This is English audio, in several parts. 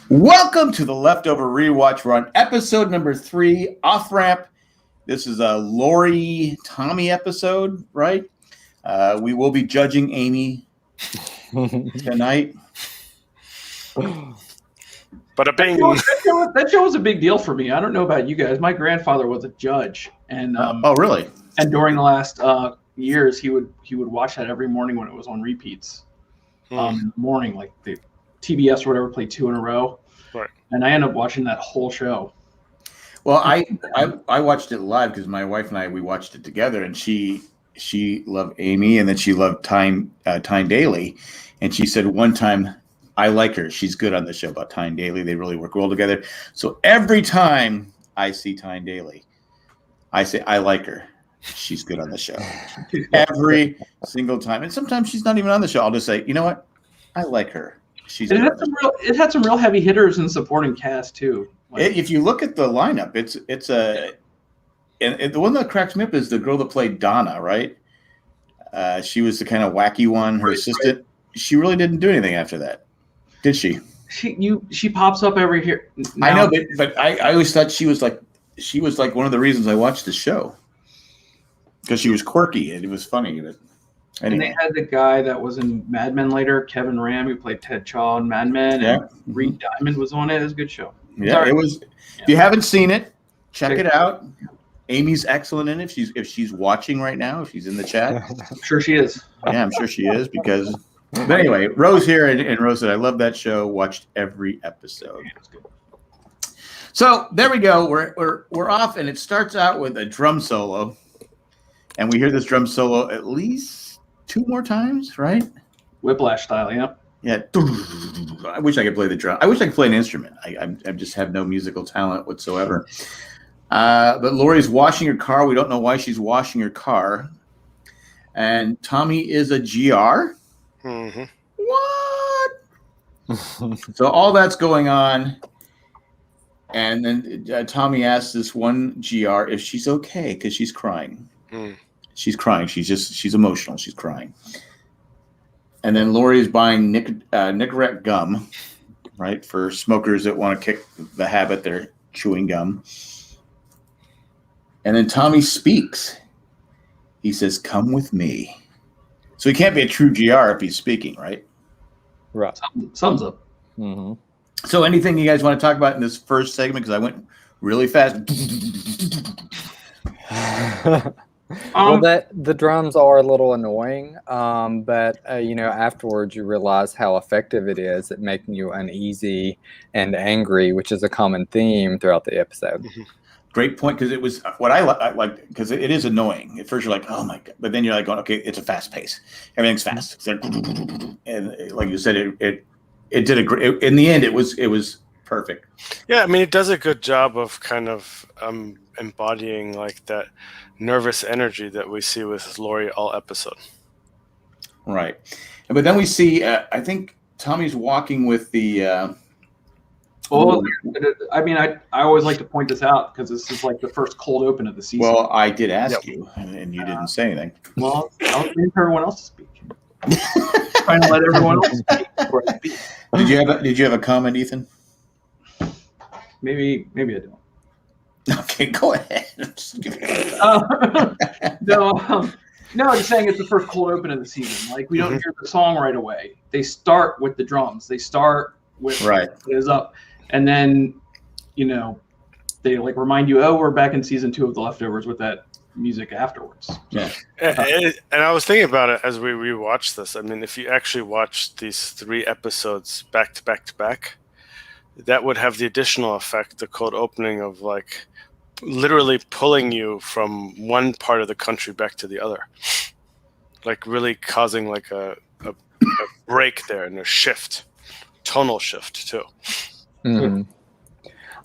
Welcome to the Leftover Rewatch. We're on episode number 3, Off Ramp. This is a Lori Tommy episode, right? We will be judging Amy tonight. But that show was a big deal for me. I don't know about you guys. My grandfather was a judge, and oh, really? And during the last years, he would watch that every morning when it was on repeats. In the morning, like the TBS or whatever played 2 in a row, right? And I ended up watching that whole show. Well, I watched it live because my wife and we watched it together, and she loved Amy, and then she loved Tyne Daly, and she said one time, I like her. She's good on the show about Tyne Daly. They really work well together. So every time I see Tyne Daly, I say I like her. She's good on the show. Every single time, and sometimes she's not even on the show. I'll just say, you know what, I like her. It had some real heavy hitters in supporting cast too. If you look at the lineup, and the one that cracks me up is the girl that played Donna, right? She was the kind of wacky one. Her assistant. She really didn't do anything after that, did she? She pops up every here. I know, but I always thought she was like one of the reasons I watched the show because she was quirky and it was funny. But anyway. And they had the guy that was in Mad Men later, Kevin Ram, who played Ted Chaw in Mad Men, and Reed Diamond was on it. It was a good show. Yeah, sorry. It was. Yeah. If you haven't seen it, check it out. Amy's excellent in it. If she's watching right now, if she's in the chat, I'm sure she is. Yeah, I'm sure she is because. But anyway, Rose here, and Rose said, "I love that show. Watched every episode." So there we go. We're off, and it starts out with a drum solo, and we hear this drum solo at least 2 more times, right? Whiplash style, yeah. Yeah. I wish I could play the drum. I wish I could play an instrument. I just have no musical talent whatsoever. But Lori's washing her car. We don't know why she's washing her car. And Tommy is a GR. Mm-hmm. What? So all that's going on. And then Tommy asks this one GR if she's okay because she's crying. She's crying. She's emotional. She's crying. And then Lori is buying Nicorette gum, right, for smokers that want to kick the habit. They're chewing gum. And then Tommy speaks. He says, "Come with me." So he can't be a true GR if he's speaking, right? Right. Sums up. Mm-hmm. So anything you guys want to talk about in this first segment? Because I went really fast. Well, the drums are a little annoying, but afterwards you realize how effective it is at making you uneasy and angry, which is a common theme throughout the episode. Mm-hmm. Great point, because it was what I like because it is annoying. At first you're like, oh my God, but then you're like going, okay, it's a fast pace. Everything's fast. And like you said, it did a great. In the end, it was perfect. Yeah, I mean, it does a good job of kind of embodying like that nervous energy that we see with Lori all episode. Right. But then we see, I think Tommy's walking with the... well, I mean, I always like to point this out because this is like the first cold open of the season. Well, I did ask you, and you didn't say anything. Well, I was waiting for everyone else to speak. Trying to let everyone else speak before I speak. Did you have a comment, Ethan? Maybe I don't. Okay, go ahead. No, just saying it's the first cold open of the season. Like, we don't hear the song right away. They start with the drums. They start with what is up. And then, they like remind you, oh, we're back in season 2 of The Leftovers with that music afterwards. Yeah. And I was thinking about it as we rewatched this. I mean, if you actually watch these 3 episodes back to back to back, that would have the additional effect, the cold opening of like literally pulling you from one part of the country back to the other, like really causing like a break there and a shift, tonal shift too. Mm-hmm.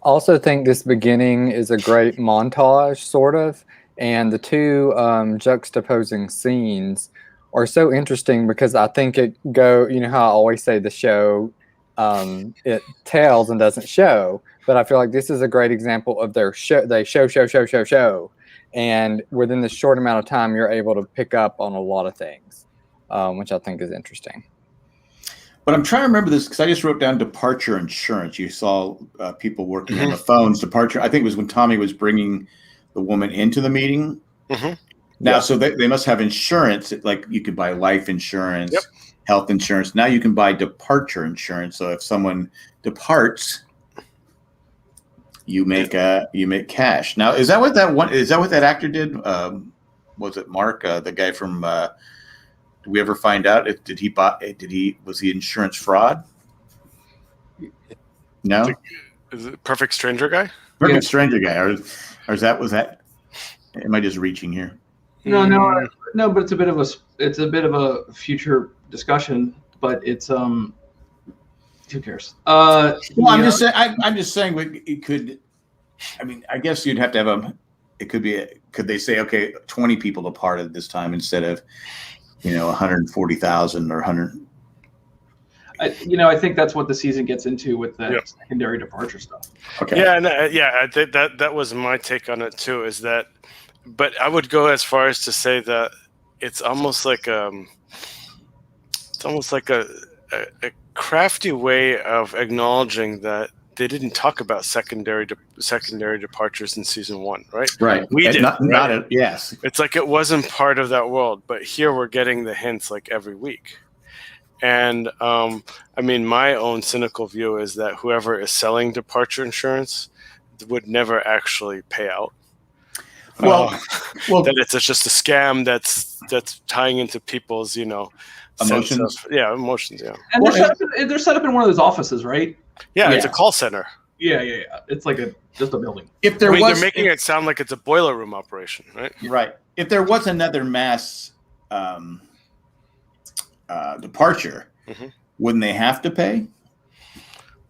Also think this beginning is a great montage, sort of, and the 2 juxtaposing scenes are so interesting because I think it how I always say the show it tells and doesn't show, but I feel like this is a great example of their show. They show, and within this short amount of time, you're able to pick up on a lot of things, which I think is interesting. But I'm trying to remember this because I just wrote down departure insurance. You saw people working on the phones. Departure. I think it was when Tommy was bringing the woman into the meeting. Now, so they must have insurance. Like you could buy life insurance, health insurance. Now you can buy departure insurance. So if someone departs, you make cash. Now, is that what that actor did? Was it Mark, the guy from? Did we ever find out was he insurance fraud? No. Is it Perfect Stranger guy? Perfect Stranger guy, or was that? Am I just reaching here? No, but it's a bit of a future discussion. But it's who cares? Well, I'm just saying it could. I mean, I guess you'd have to have it could be. Could they say, okay, 20 people departed this time instead of 140,000 or 100? I think that's what the season gets into with the secondary departure stuff. Okay. Yeah, I think that was my take on it too. Is that, but I would go as far as to say that it's almost like a crafty way of acknowledging that they didn't talk about secondary departures in season 1, right? Right. We did. Yes. It's like it wasn't part of that world, but here we're getting the hints like every week. And I mean, my own cynical view is that whoever is selling departure insurance would never actually pay out. Well, that it's just a scam that's tying into people's emotions. Emotions. Yeah. And they're set up in one of those offices, right? Yeah, it's a call center. Yeah. It's like just a building. They're making it sound like it's a boiler room operation, right? Right. If there was another mass departure, wouldn't they have to pay?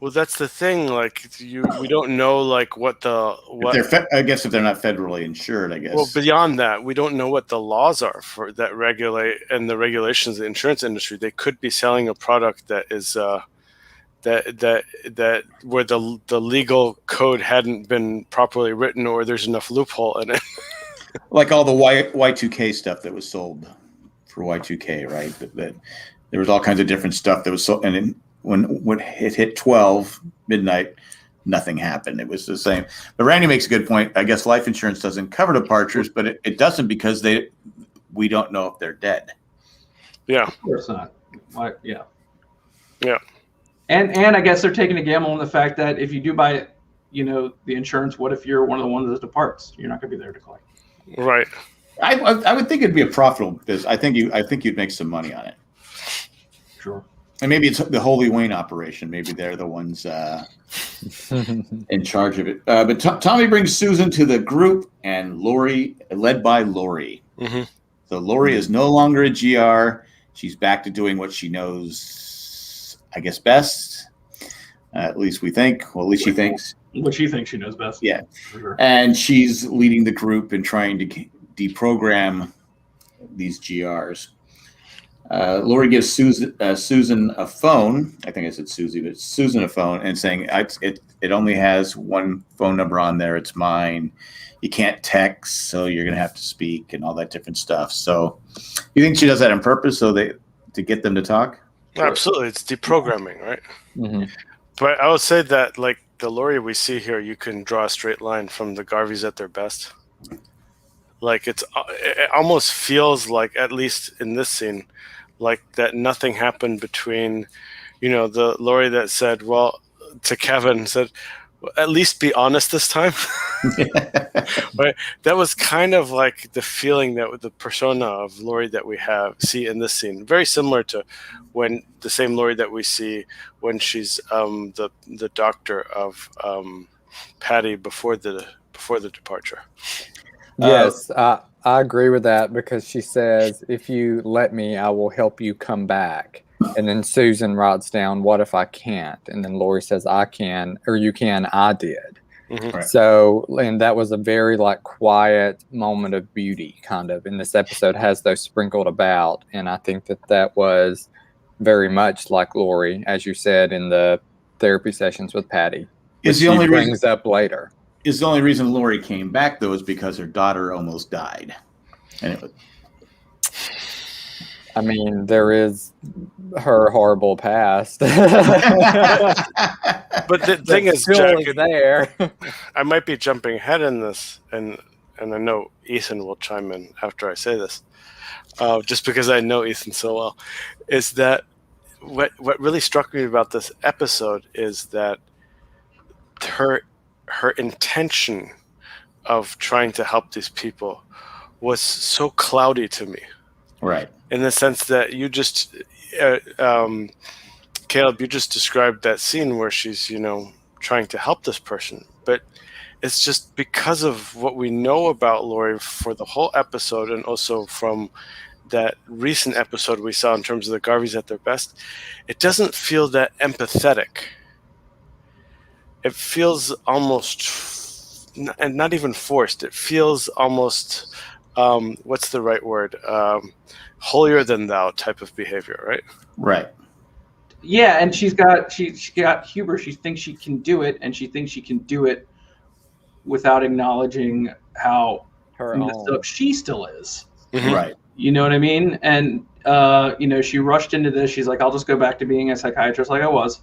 Well, that's the thing. Like we don't know what. I guess if they're not federally insured, I guess. Well, beyond that, we don't know what the laws are for that regulate and the regulations of the insurance industry. They could be selling a product that is that where the legal code hadn't been properly written, or there's enough loophole in it. Like all the Y2K stuff that was sold for Y2K, right? That there was all kinds of different stuff that was sold, and then when it hit 12 midnight, nothing happened. It was the same. But Randy makes a good point. I guess life insurance doesn't cover departures, but it doesn't because we don't know if they're dead. Yeah, of course not. Yeah. And I guess they're taking a gamble on the fact that if you do buy, the insurance, what if you're one of the ones that departs? You're not going to be there to collect. Right. I would think it'd be a profitable business. I think you'd make some money on it. Sure. And maybe it's the Holy Wayne operation. Maybe they're the ones in charge of it. But Tommy brings Susan to the group, and Lori, led by Lori. So Lori is no longer a GR. She's back to doing what she knows, I guess, best. At least we think. Well, at least she thinks. What she thinks she knows best. Yeah. For sure. And she's leading the group and trying to deprogram these GRs. Lori gives Susan a phone. I think I said Susie, but Susan a phone, and saying it only has one phone number on there. It's mine. You can't text, so you're going to have to speak and all that different stuff. So you think she does that on purpose to get them to talk? Absolutely. It's deprogramming, right? Mm-hmm. But I would say that the Lori we see here, you can draw a straight line from the Garveys at their best. It almost feels like, at least in this scene, like that nothing happened between, the Lori that said, to Kevin, said, well, at least be honest this time. Right? That was kind of like the feeling that the persona of Lori that we see in this scene. Very similar to when the same Lori that we see when she's the doctor of Patty before the departure. Yes, I agree with that, because she says, if you let me, I will help you come back. And then Susan writes down, what if I can't? And then Lori says, I can, or you can, I did. Mm-hmm. Right. So, and that was a very quiet moment of beauty, kind of. And this episode has those sprinkled about. And I think that was very much like Lori, as you said, in the therapy sessions with Patty. Is the only reason brings up later. Is the only reason Lori came back, though, is because her daughter almost died. And I mean, there is her horrible past. But the thing is, still Jack, is there. I might be jumping ahead in this, and I know Ethan will chime in after I say this, just because I know Ethan so well, is that what really struck me about this episode is that her intention of trying to help these people was so cloudy to me. Right. In the sense that you just, Caleb, you just described that scene where she's, trying to help this person. But it's just because of what we know about Lori for the whole episode, and also from that recent episode we saw in terms of the Garveys at their best, it doesn't feel that empathetic. It feels almost, and not even forced, it feels almost, what's the right word? Holier than thou type of behavior, right? Right. Yeah, and she got hubris. She thinks she can do it, and she thinks she can do it without acknowledging how messed up she still is. Mm-hmm. Right. You know what I mean? And she rushed into this. She's like, I'll just go back to being a psychiatrist like I was.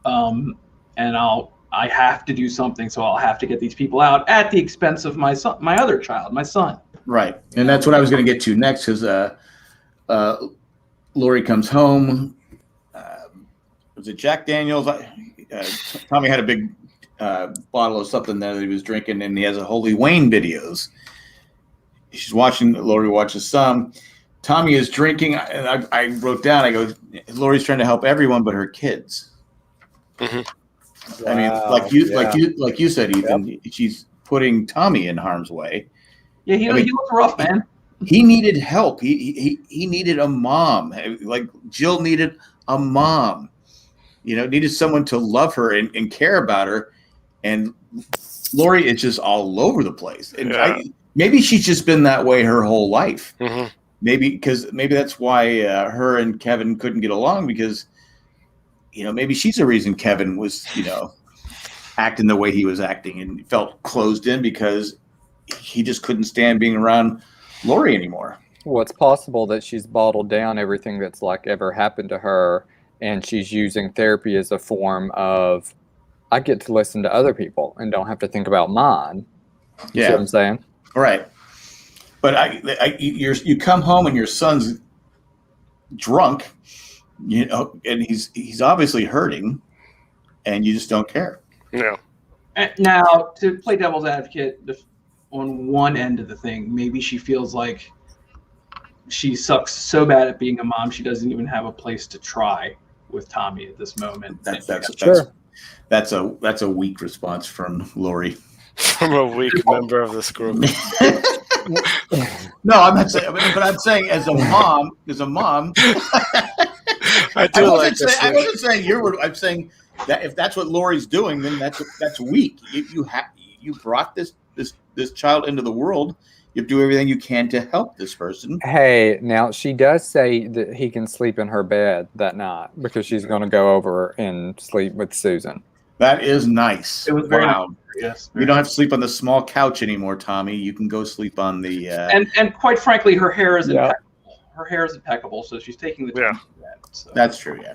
And I have to do something, so I'll have to get these people out at the expense of my son, my other child, my son. Right. And that's what I was going to get to next, because Lori comes home. Was it Jack Daniels? Tommy had a big bottle of something there that he was drinking, and he has a Holy Wayne videos. She's watching, Lori watches some. Tommy is drinking, and I wrote down, I go, Lori's trying to help everyone but her kids. Mm-hmm. Wow. I mean, like you said, Ethan, she's putting Tommy in harm's way. Yeah, he looks rough, man. He needed help. He needed a mom. Like Jill needed a mom. Needed someone to love her and care about her. And Lori is just all over the place. And maybe she's just been that way her whole life. Mm-hmm. Maybe that's why her and Kevin couldn't get along, because maybe she's the reason Kevin was acting the way he was acting and felt closed in, because he just couldn't stand being around Lori anymore. Well, it's possible that she's bottled down everything that's ever happened to her, and she's using therapy as a form of, I get to listen to other people and don't have to think about mine. You see what I'm saying? Right. But you come home and your son's drunk, and he's obviously hurting, and you just don't care. No. Now, to play devil's advocate, on one end of the thing, maybe she feels like she sucks so bad at being a mom, she doesn't even have a place to try with Tommy at this moment. That's a weak response from Lori. From a weak member of this group. No, I'm not saying. But I'm saying as a mom. I wasn't saying your word. I'm saying that if that's what Lori's doing, then that's weak. You brought this child into the world. You have to do everything you can to help this person. Hey, now she does say that he can sleep in her bed that night because she's going to go over and sleep with Susan. That is nice. It was very nice. Yes. You don't have to sleep on the small couch anymore, Tommy. You can go sleep on the. And quite frankly, her hair is impeccable. Her hair is impeccable, so she's taking the time for that. So. That's true. Yeah.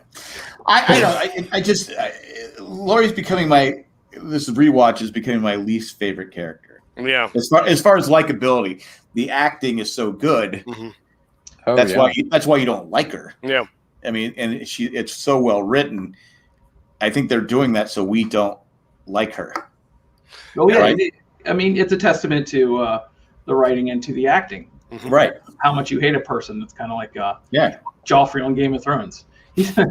Lori's becoming this rewatch is becoming my least favorite character. Yeah. As far as likability, the acting is so good. Mm-hmm. That's why you don't like her. Yeah. I mean, and it's so well written. I think they're doing that so we don't like her. Oh yeah. Right? I mean, it's a testament to the writing and to the acting. Mm-hmm. Right. How much you hate a person that's kind of like Joffrey on Game of Thrones. He's so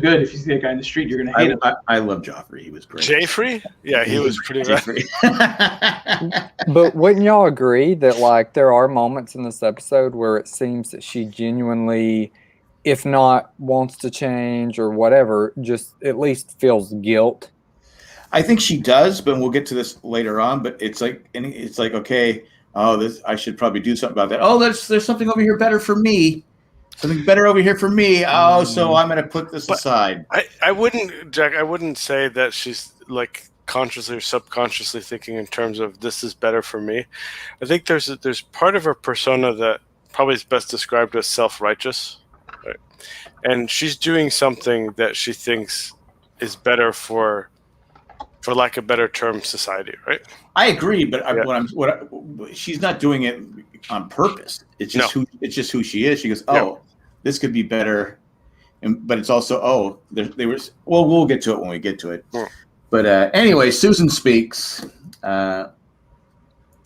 good. If you see that guy in the street, you're gonna hate him. I love Joffrey. He was great. Joffrey? Yeah, he was pretty rough. But wouldn't y'all agree that there are moments in this episode where it seems that she genuinely, if not wants to change or whatever, just at least feels guilt? I think she does, but we'll get to this later on. But it's like okay, I should probably do something about that. Oh, there's something over here better for me. Something better over here for me. Oh, so I'm going to put this aside. I wouldn't say that she's consciously or subconsciously thinking in terms of this is better for me. I think there's part of her persona that probably is best described as self-righteous, right? And she's doing something that she thinks is better for lack of a better term, society, right? I agree, but she's not doing it on purpose. It's just who she is. She goes, this could be better, but it's also we'll get to it when we get to it. Yeah. But anyway, Susan speaks, and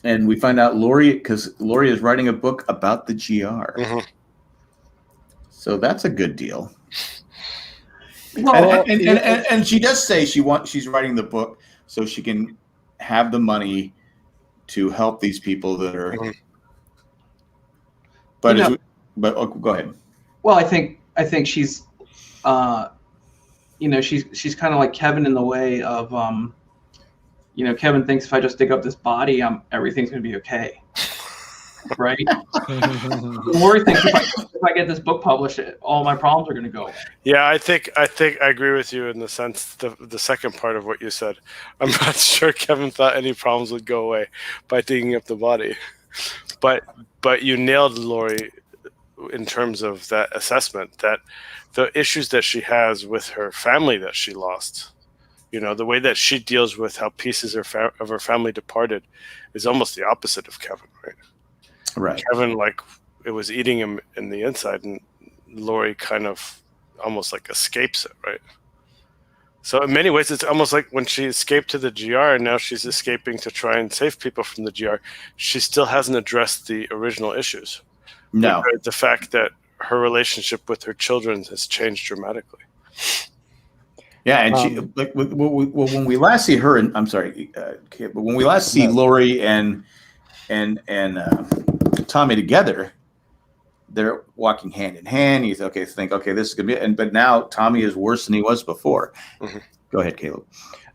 we find out Lori is writing a book about the GR. Mm-hmm. So that's a good deal. Well, and she does say she's writing the book so she can have the money to help these people that are. Mm-hmm. But go ahead. Well, I think she's, she's kind of like Kevin in the way of, Kevin thinks if I just dig up this body, everything's going to be okay. Right? Lori thinks if I get this book published, all my problems are going to go away. Yeah, I think I agree with you in the sense the second part of what you said. I'm not sure Kevin thought any problems would go away by digging up the body, but you nailed Lori in terms of that assessment, that the issues that she has with her family that she lost, the way that she deals with how pieces of her family departed is almost the opposite of Kevin, right? Right. Kevin, it was eating him in the inside, and Lori kind of almost like escapes it, right? So in many ways, it's almost like when she escaped to the GR and now she's escaping to try and save people from the GR, she still hasn't addressed the original issues. No. The fact that her relationship with her children has changed dramatically. Yeah, and she when we last see her, and I'm sorry, but when we last see Lori and Tommy together, they're walking hand in hand. You think, this is gonna be, but now Tommy is worse than he was before. Mm-hmm. Go ahead, Caleb.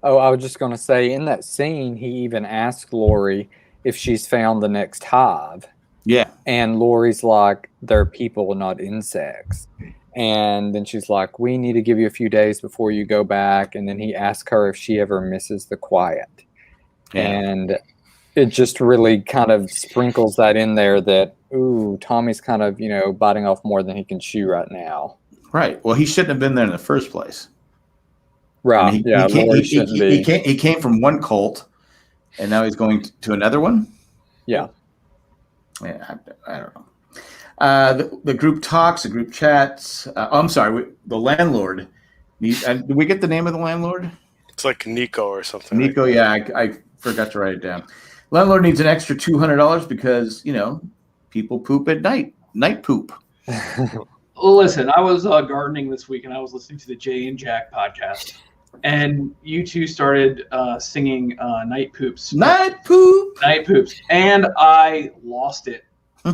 Oh, I was just going to say, in that scene, he even asked Lori if she's found the next hive. Yeah, and Lori's like, they're people, not insects. And then she's like, we need to give you a few days before you go back. And then he asked her if she ever misses the quiet. Yeah. And it just really kind of sprinkles that in there that, ooh, Tommy's kind of, biting off more than he can chew right now. Right. Well, he shouldn't have been there in the first place. Right. He came from one cult, and now he's going to another one? Yeah. Yeah, I don't know. The group talks, the group chats. I'm sorry, the landlord. Did we get the name of the landlord? It's like Nico or something. Nico, yeah, I forgot to write it down. Landlord needs an extra $200 because, people poop at night. Night poop. Listen, I was gardening this week and I was listening to the Jay and Jack podcast. And you two started singing Night Poops. Night Poop! Night Poops. And I lost it. I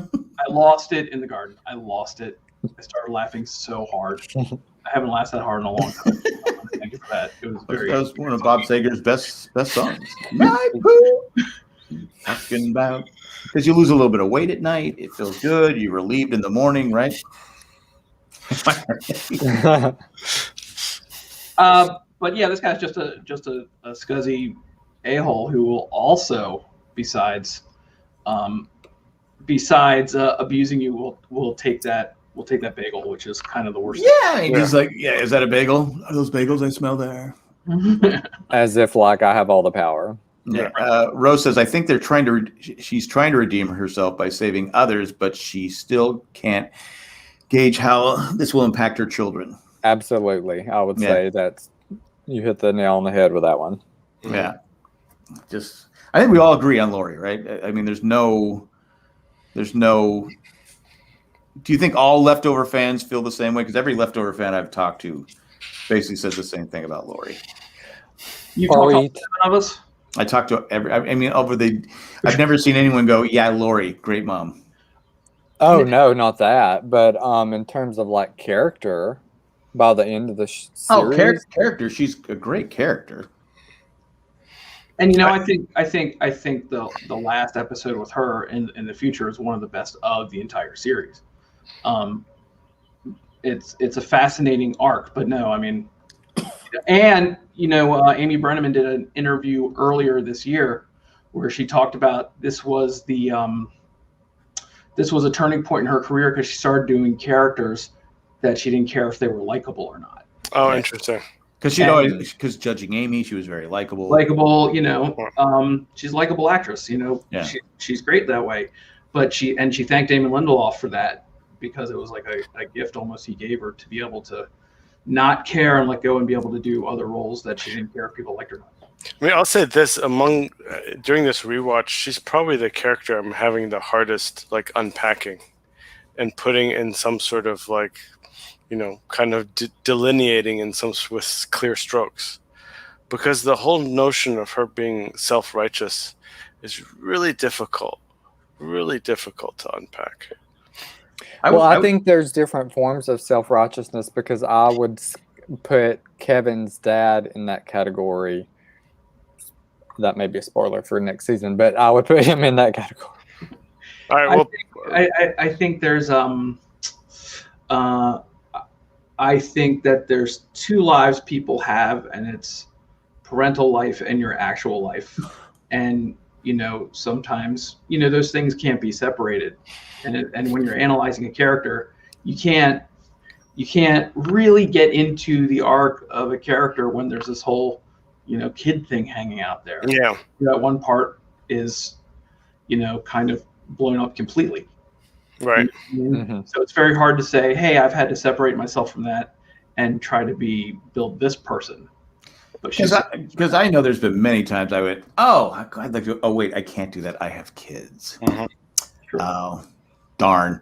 lost it in the garden. I lost it. I started laughing so hard. I haven't laughed that hard in a long time. Thank you for that. It was that was one of Bob Sager's best songs. Night Poop! Talking about, because you lose a little bit of weight at night. It feels good. You're relieved in the morning, right? But yeah, this guy's just a scuzzy a-hole who will also, besides abusing you, will take that bagel, which is kind of the worst. Yeah, he's like, yeah, is that a bagel? Are those bagels I smell there? As if like I have all the power. Yeah. Rose says, I think she's trying to redeem herself by saving others, but she still can't gauge how this will impact her children. Absolutely. I would say you hit the nail on the head with that one. Yeah. I think we all agree on Lori, right? I mean, there's no, do you think all Leftover fans feel the same way? Because every Leftover fan I've talked to basically says the same thing about Lori. You talked to 7 of us? I talked to I've never seen anyone go, yeah, Lori, great mom. Oh, no, not that. But in terms of like character, by the end of the series. Character, she's a great character. And I think the last episode with her in the future is one of the best of the entire series. It's a fascinating arc, but no, I mean, and Amy Brenneman did an interview earlier this year where she talked about this was the this was a turning point in her career because she started doing characters that she didn't care if they were likable or not. Oh, interesting. Because judging Amy, she was very likable. She's a likable actress. Yeah. She's great that way. But she thanked Damon Lindelof for that because it was like a gift almost he gave her to be able to not care and let go and be able to do other roles that she didn't care if people liked her or not. I mean, I'll say this: during this rewatch, she's probably the character I'm having the hardest like unpacking and putting in some sort of like, kind of delineating in with clear strokes, because the whole notion of her being self-righteous is really difficult to unpack. I think there's different forms of self-righteousness, because I would put Kevin's dad in that category. That may be a spoiler for next season, but I would put him in that category. All right. Well, I think there's I think that there's two lives people have, and it's parental life and your actual life. And sometimes those things can't be separated. And when you're analyzing a character, you can't really get into the arc of a character when there's this whole kid thing hanging out there. Yeah. That one part is kind of blown up completely. Right. Mm-hmm. So it's very hard to say, hey, I've had to separate myself from that and try to build this person. Because I know there's been many times I went, I'd like to. Oh wait, I can't do that. I have kids. Mm-hmm. Sure. Oh, darn.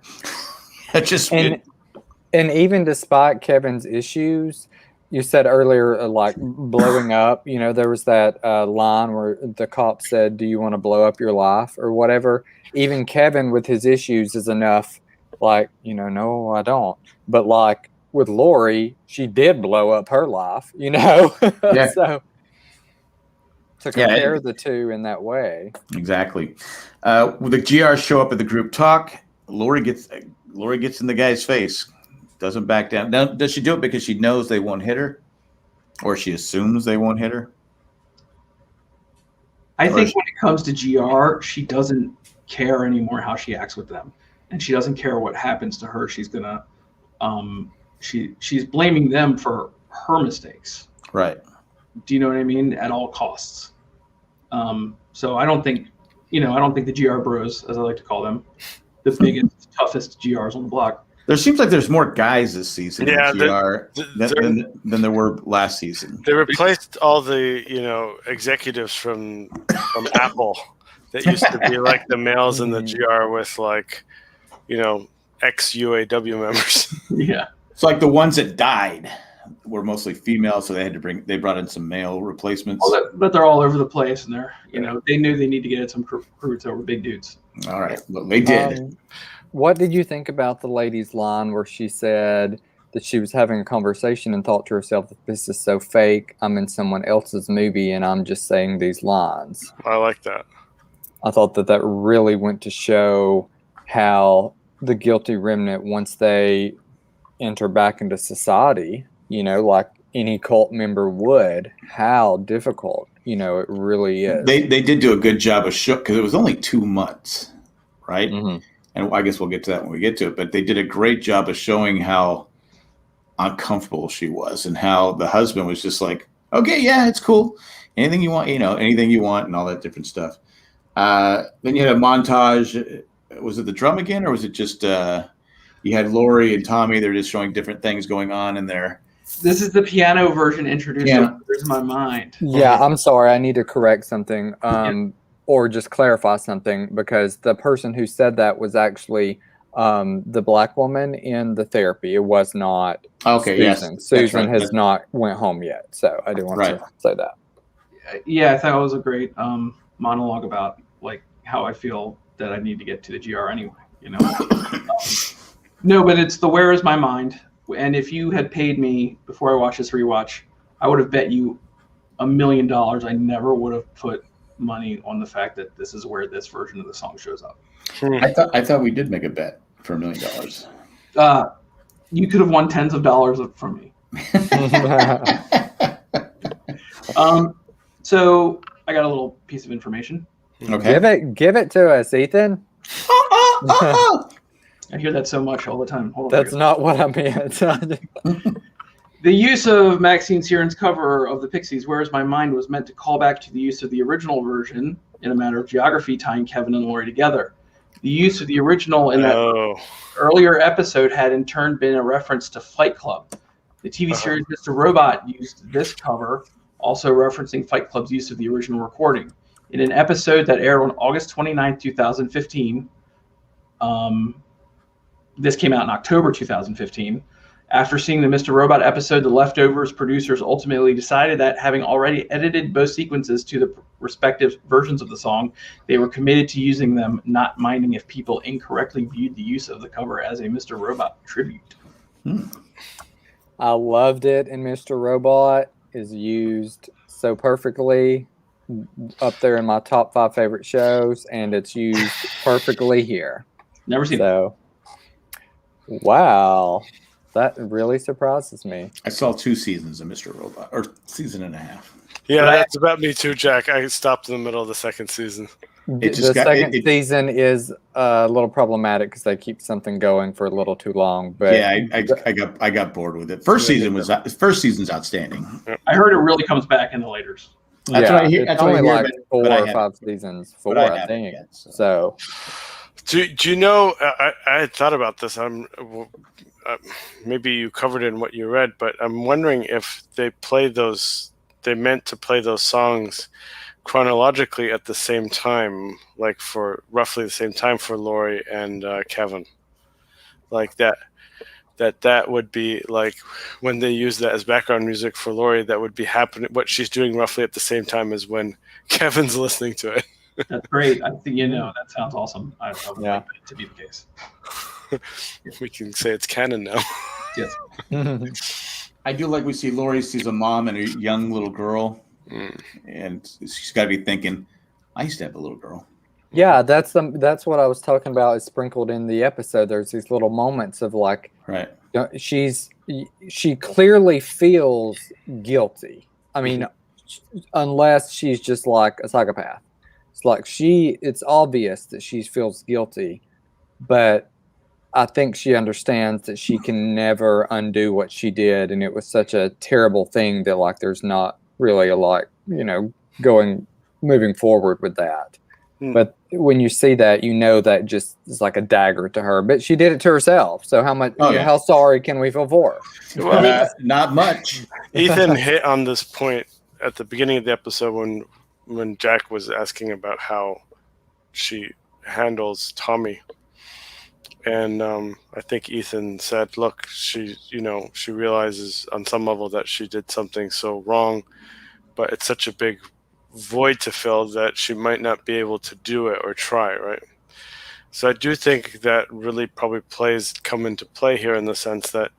And even despite Kevin's issues, you said earlier, like blowing up. There was that line where the cop said, "Do you want to blow up your life?" or whatever. Even Kevin, with his issues, is enough. Like, no, I don't. But like with Lori, she did blow up her life. Yeah. So to compare the two in that way. Exactly. When the GR show up at the group talk, Lori gets in the guy's face. Doesn't back down. Now, does she do it because she knows they won't hit her, or she assumes they won't hit her? I think when it comes to GR, she doesn't care anymore how she acts with them, and she doesn't care what happens to her. She's gonna, she's blaming them for her mistakes. Right. Do you know what I mean? At all costs. So I don't think the GR bros, as I like to call them, the biggest, toughest GRs on the block. There seems like there's more guys this season in GR than there were last season. They replaced all the executives from Apple that used to be like the males in the GR with like ex UAW members. Yeah, it's like the ones that died were mostly female, so they brought in some male replacements. But they're all over the place, and they're they knew they need to get some recruits that were big dudes. All right, well, they did. What did you think about the lady's line where she said that she was having a conversation and thought to herself, "This is so fake. I'm in someone else's movie and I'm just saying these lines"? I like that. I thought that really went to show how the guilty remnant, once they enter back into society, like any cult member would, how difficult, it really is. They did do a good job of because it was only 2 months, right? Mm-hmm. And I guess we'll get to that when we get to it. But they did a great job of showing how uncomfortable she was, and how the husband was just like, "Okay, yeah, it's cool. Anything you want, anything you want," and all that different stuff. Then you had a montage. Was it the drum again, or was it just you had Lori and Tommy? They're just showing different things going on in there. This is the piano version introduced to my mind. Yeah, I'm sorry. I need to correct something. Or just clarify something, because the person who said that was actually the black woman in the therapy. It was not Susan. Yes, Susan has not went home yet. So I do want to say that. Yeah, I thought it was a great monologue about like how I feel that I need to get to the GR anyway. No, but it's the "Where Is My Mind?" And if you had paid me before I watched this rewatch, I would have bet you $1 million I never would have put money on the fact that this is where this version of the song shows up. I thought we did make a bet for $1 million. You could have won tens of dollars from me. So I got a little piece of information. Okay. Give it to us, Ethan. oh. I hear that so much all the time. Hold on. That's not what I meant. The use of Maxine Sheeran's cover of the Pixies' Where's My Mind was meant to call back to the use of the original version in a matter of geography, tying Kevin and Lori together. The use of the original in that earlier episode had in turn been a reference to Fight Club. The TV series Mr. Robot used this cover, also referencing Fight Club's use of the original recording. In an episode that aired on August 29, 2015, this came out in October 2015. After seeing the Mr. Robot episode, the Leftovers producers ultimately decided that, having already edited both sequences to the respective versions of the song, they were committed to using them, not minding if people incorrectly viewed the use of the cover as a Mr. Robot tribute. I loved it, and Mr. Robot is used so perfectly, up there in my top 5 favorite shows, and it's used perfectly here. Never seen it. Wow. That really surprises me. I saw 2 seasons of Mr. Robot, or season and a half. Yeah, that's about me too, Jack. I stopped in the middle of the second season. The second season is a little problematic because they keep something going for a little too long. But yeah, I got bored with it. First season's outstanding. Yep. I heard it really comes back in the laters. That's what I hear. It's only like 4 or 5 seasons. 4, I think. Yet, so. Do you know? I had thought about this. Maybe you covered it in what you read, but I'm wondering if they meant to play those songs chronologically at the same time, like for roughly the same time for Lori and Kevin, like that would be like when they use that as background music for Lori, that would be happening. What she's doing roughly at the same time as when Kevin's listening to it. That's great. I think that sounds awesome. I would like that to be the case. We can say it's canon now. Yes. I do like we see Lori sees a mom and a young little girl, and she's got to be thinking, I used to have a little girl. Yeah, that's what I was talking about. Is sprinkled in the episode. There's these little moments of like, right. She clearly feels guilty. I mean, unless she's just like a psychopath. It's like it's obvious that she feels guilty, but I think she understands that she can never undo what she did, and it was such a terrible thing that like there's not really a lot, moving forward with that. But when you see that, that just is like a dagger to her. But she did it to herself. So how sorry can we feel for her? Well, not much. Ethan hit on this point at the beginning of the episode when Jack was asking about how she handles Tommy. And I think Ethan said, look, she realizes on some level that she did something so wrong, but it's such a big void to fill that she might not be able to do it or try, right? So I do think that really probably come into play here in the sense that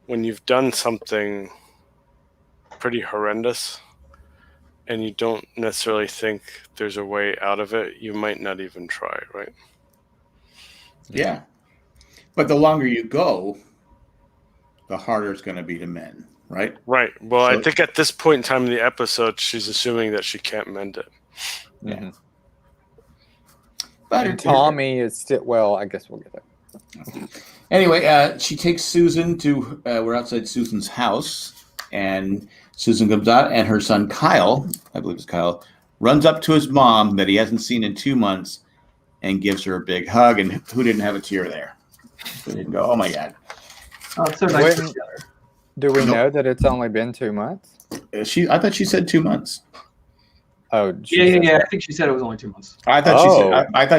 when you've done something pretty horrendous and you don't necessarily think there's a way out of it, you might not even try, right? Yeah. But the longer you go, the harder it's going to be to mend, right? Right. Well, I think at this point in time in the episode, she's assuming that she can't mend it. Yeah. But Tommy is still, well, I guess we'll get there. Anyway, she takes Susan to, we're outside Susan's house, and Susan comes out, and her son Kyle, I believe it's Kyle, runs up to his mom that he hasn't seen in 2 months and gives her a big hug. And who didn't have a tear there? Who didn't go, oh my God. Oh, it's so nice together. Do we know that it's only been 2 months? I thought she said 2 months. Oh, yeah. I think she said it was only 2 months. I thought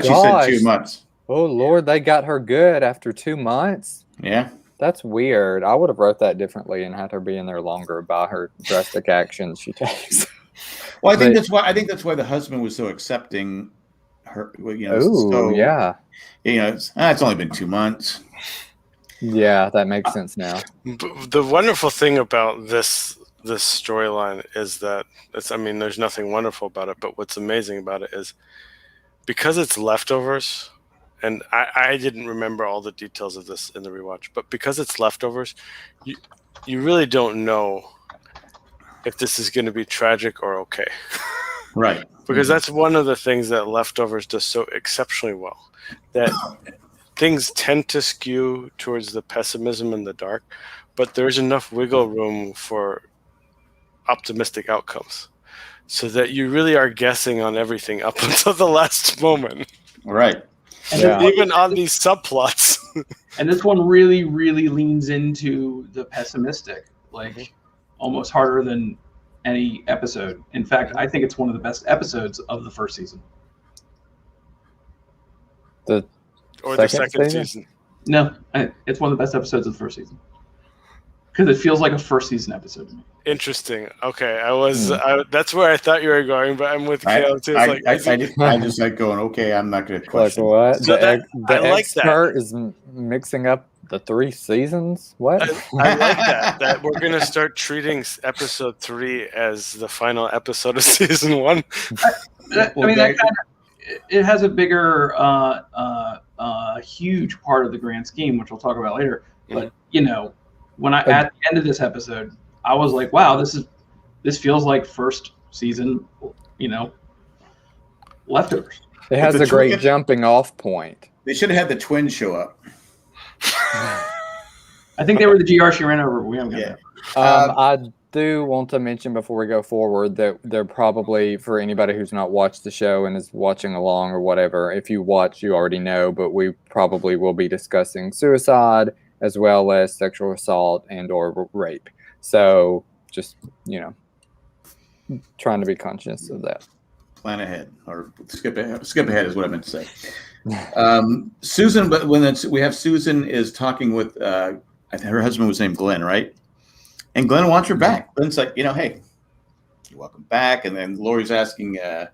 she said 2 months. Oh Lord, they got her good after 2 months. Yeah. That's weird. I would have wrote that differently and had her be in there longer about her drastic actions she takes. Well, I think that's why the husband was so accepting her. Yeah. It's only been 2 months. Yeah, that makes sense now. The wonderful thing about this storyline is that there's nothing wonderful about it, but what's amazing about it is because it's leftovers. And I didn't remember all the details of this in the rewatch, but because it's leftovers, you really don't know if this is going to be tragic or okay. Right. Because that's one of the things that Leftovers does so exceptionally well. That things tend to skew towards the pessimism and the dark, but there's enough wiggle room for optimistic outcomes, so that you really are guessing on everything up until the last moment. Right. And Even on these subplots. And this one really, really leans into the pessimistic, like almost harder than any episode. In fact, I think it's one of the best episodes of the first season. The second season. No, it's one of the best episodes of the first season. Because it feels like a first season episode to me. Interesting. Okay, that's where I thought you were going, but I'm with Caleb too. I just like going, okay, I'm not going to question. Like what? So the like expert is mixing up the 3 seasons? What? I like that we're going to start treating episode 3 as the final episode of season 1. It has a bigger, huge part of the grand scheme, which we'll talk about later. But, when at the end of this episode, I was like, wow, this feels like first season, Leftovers. It has a great jumping off point. They should have had the twins show up. I think they were the GR she ran over. We haven't got that. I do want to mention before we go forward that they're probably, for anybody who's not watched the show and is watching along or whatever, if you watch, you already know, but we probably will be discussing suicide as well as sexual assault and or rape. So just, trying to be conscious of that. Plan ahead or skip ahead is what I meant to say. Susan, but we have Susan is talking with, I think her husband was named Glenn, right? And Glenn wants her back. Glenn's like, hey, you're welcome back. And then Lori's asking, are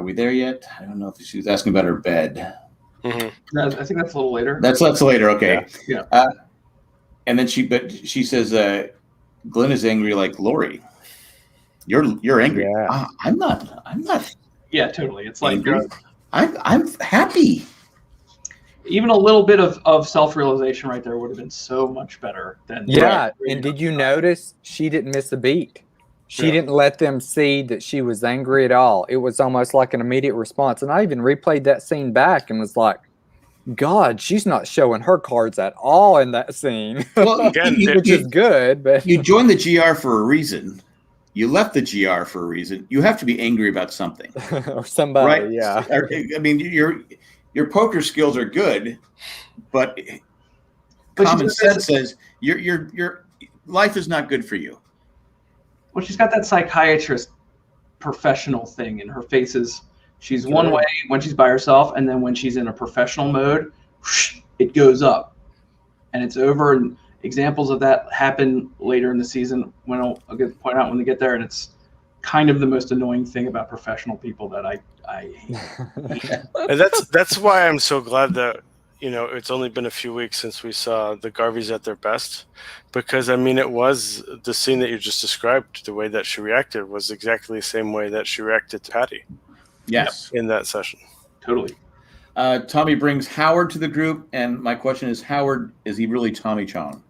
we there yet? I don't know if she was asking about her bed. Mm-hmm. I think that's a little later. That's later. Okay. Yeah. And then she says, Glenn is angry like Lori. You're angry. Yeah. I'm not. Yeah, totally. It's angry. Like I'm happy. Even a little bit of self-realization right there would have been so much better than. Yeah. And did you notice she didn't miss a beat? She didn't let them see that she was angry at all. It was almost like an immediate response. And I even replayed that scene back and was like, God, she's not showing her cards at all in that scene. Well, again, which is good. But you joined the GR for a reason. You left the GR for a reason. You have to be angry about something. Or somebody, right? Yeah. I mean, your poker skills are good, but common sense says your life is not good for you. Well, she's got that psychiatrist professional thing in her faces. She's one way when she's by herself, and then when she's in a professional mode, it goes up, and it's over. And examples of that happen later in the season when I'll point out when they get there, and it's kind of the most annoying thing about professional people that I hate. And that's why I'm so glad that it's only been a few weeks since we saw the Garveys at their best, because it was the scene that you just described. The way that she reacted was exactly the same way that she reacted to Patty. Yes, in that session. Totally. Tommy brings Howard to the group, and my question is, Howard, is he really Tommy Chong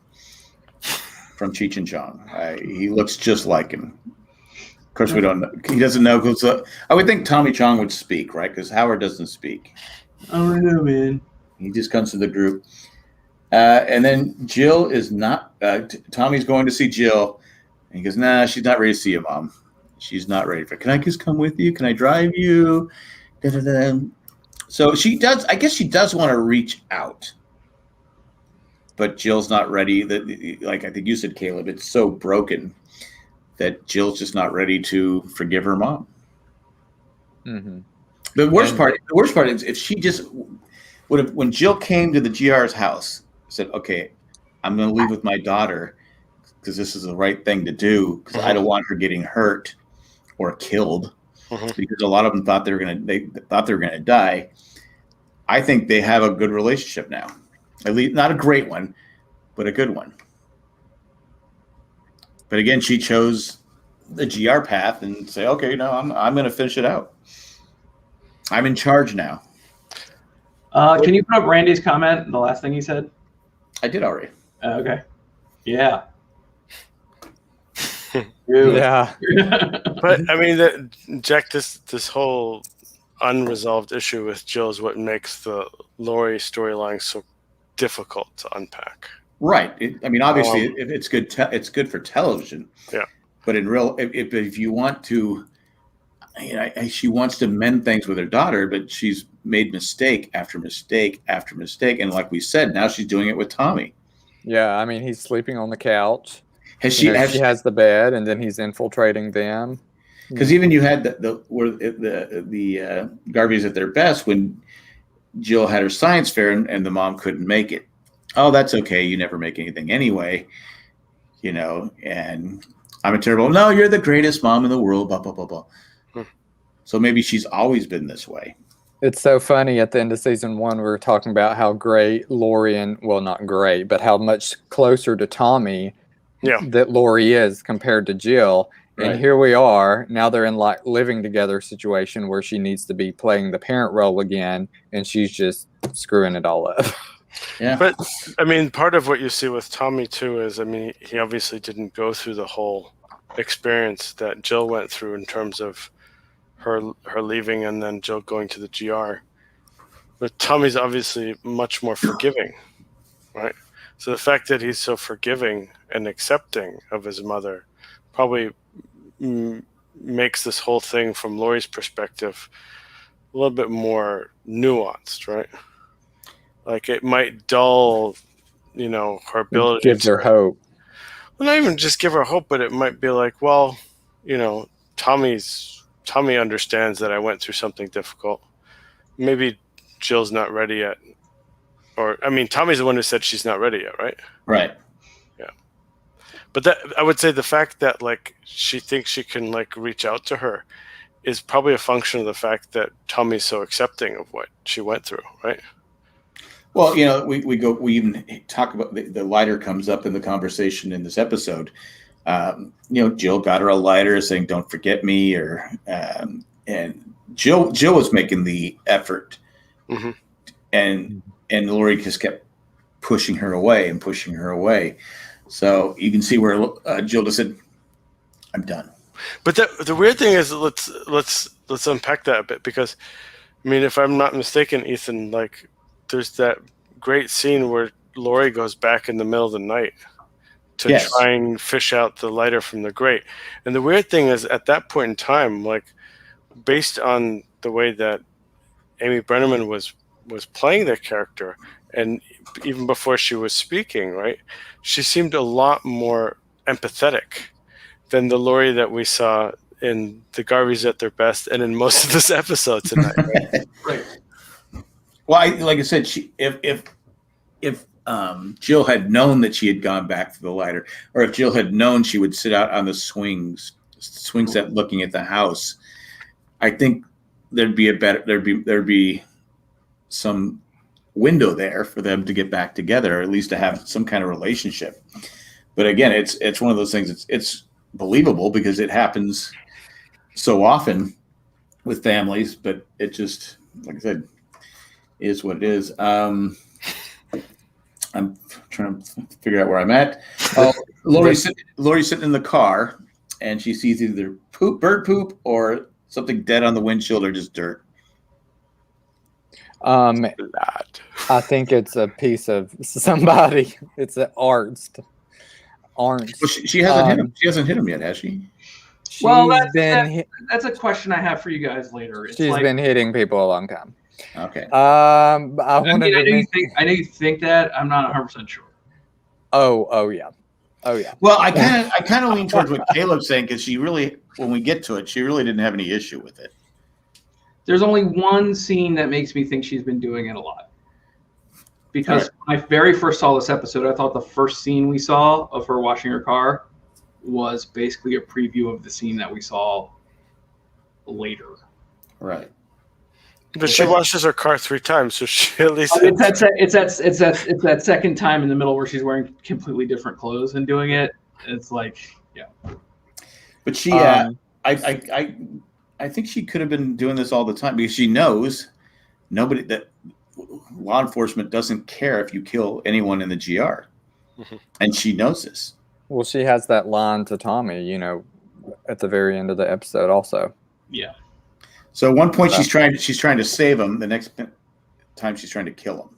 from Cheech and Chong? He looks just like him. Of course, we don't know. He doesn't know. I would think Tommy Chong would speak, right? Because Howard doesn't speak. I don't know, man. He just comes to the group. And then Jill is not Tommy's going to see Jill. And he goes, nah, she's not ready to see you, Mom. She's not ready for it. Can I just come with you? Can I drive you? Da-da-da. So she does. I guess she does want to reach out. But Jill's not ready. Like I think you said, Caleb, it's so broken that Jill's just not ready to forgive her mom. Mm-hmm. The worst part is if she just would have, when Jill came to the GR's house, said, okay, I'm going to leave with my daughter because this is the right thing to do because I don't want her getting hurt or killed because a lot of them thought they thought they were going to die. I think they have a good relationship now. At least not a great one, but a good one. But again, she chose the GR path and say, okay, no, I'm going to finish it out. I'm in charge now. Can you put up Randy's comment, the last thing he said? I did already. Okay. Yeah. Yeah. But I mean, Jack, this whole unresolved issue with Jill is what makes the Lori storyline so difficult to unpack. Right. I mean, obviously, it's good. It's good for television. Yeah. But in real, if you want to, she wants to mend things with her daughter, but she's made mistake after mistake after mistake, and like we said, now she's doing it with Tommy. Yeah, I mean, he's sleeping on the couch. She has the bed, and then he's infiltrating them. Because even you had the Garveys at their best when Jill had her science fair and the mom couldn't make it. Oh, that's okay. You never make anything anyway, and I'm a terrible. No, you're the greatest mom in the world. Blah blah blah blah. So maybe she's always been this way. It's so funny. At the end of season 1, we were talking about how great Lori not great, but how much closer to Tommy that Lori is compared to Jill. And Right. here we are. Now they're in like living together situation where she needs to be playing the parent role again, and she's just screwing it all up. Yeah. But I mean, part of what you see with Tommy too is, I mean, he obviously didn't go through the whole experience that Jill went through in terms of her leaving and then Jill going to the GR. But Tommy's obviously much more forgiving, right? So the fact that he's so forgiving and accepting of his mother probably makes this whole thing from Lori's perspective a little bit more nuanced, right? Like it might dull, her ability Gives her hope. Well, not even just give her hope, but it might be like, well, Tommy understands that I went through something difficult. Maybe Jill's not ready yet. Or, I mean, Tommy's the one who said she's not ready yet, right? Right. Yeah. But that, I would say the fact that, like, she thinks she can, like, reach out to her is probably a function of the fact that Tommy's so accepting of what she went through, right? Well, we even talk about the lighter comes up in the conversation in this episode. Jill got her a lighter saying, "Don't forget me," and Jill was making the effort, Mm-hmm. and Lori just kept pushing her away. So you can see where Jill just said, "I'm done." But the weird thing is, let's unpack that a bit, because, I mean, if I'm not mistaken, Ethan, like, there's that great scene where Lori goes back in the middle of the night to try and fish out the lighter from the grate. And the weird thing is, at that point in time, like, based on the way that Amy Brenneman was playing the character, and even before she was speaking, right, she seemed a lot more empathetic than the Lori that we saw in the Garveys at their best and in most of this episode tonight. Right? Right. Well, like I said, if Jill had known that she had gone back for the lighter, or if Jill had known she would sit out on the swing set looking at the house, I think there'd be some window there for them to get back together, or at least to have some kind of relationship. But again, it's one of those things. It's believable because it happens so often with families, but it just, like I said, is what it is. I'm trying to figure out where I'm at. Lori's sitting in the car, and she sees either bird poop or something dead on the windshield, or just dirt. I think it's a piece of somebody. It's an orange. Well, she hasn't hit him. She hasn't hit him yet, has she? Well, that's a question I have for you guys later. It's she's been hitting people a long time. Okay. I know you think that. I'm not 100% sure. Oh yeah. Well, I kind of lean towards what Caleb's saying, because she really, when we get to it, she really didn't have any issue with it. There's only one scene that makes me think she's been doing it a lot. Because when I very first saw this episode, I thought the first scene we saw of her washing her car was basically a preview of the scene that we saw later. Right. But she washes her car 3 times, so she at least. It's that second time in the middle where she's wearing completely different clothes and doing it. It's like, yeah. But she, I think she could have been doing this all the time, because she knows that law enforcement doesn't care if you kill anyone in the GR, and she knows this. Well, she has that line to Tommy, at the very end of the episode also. Yeah. So at one point she's trying to save him. The next time she's trying to kill him.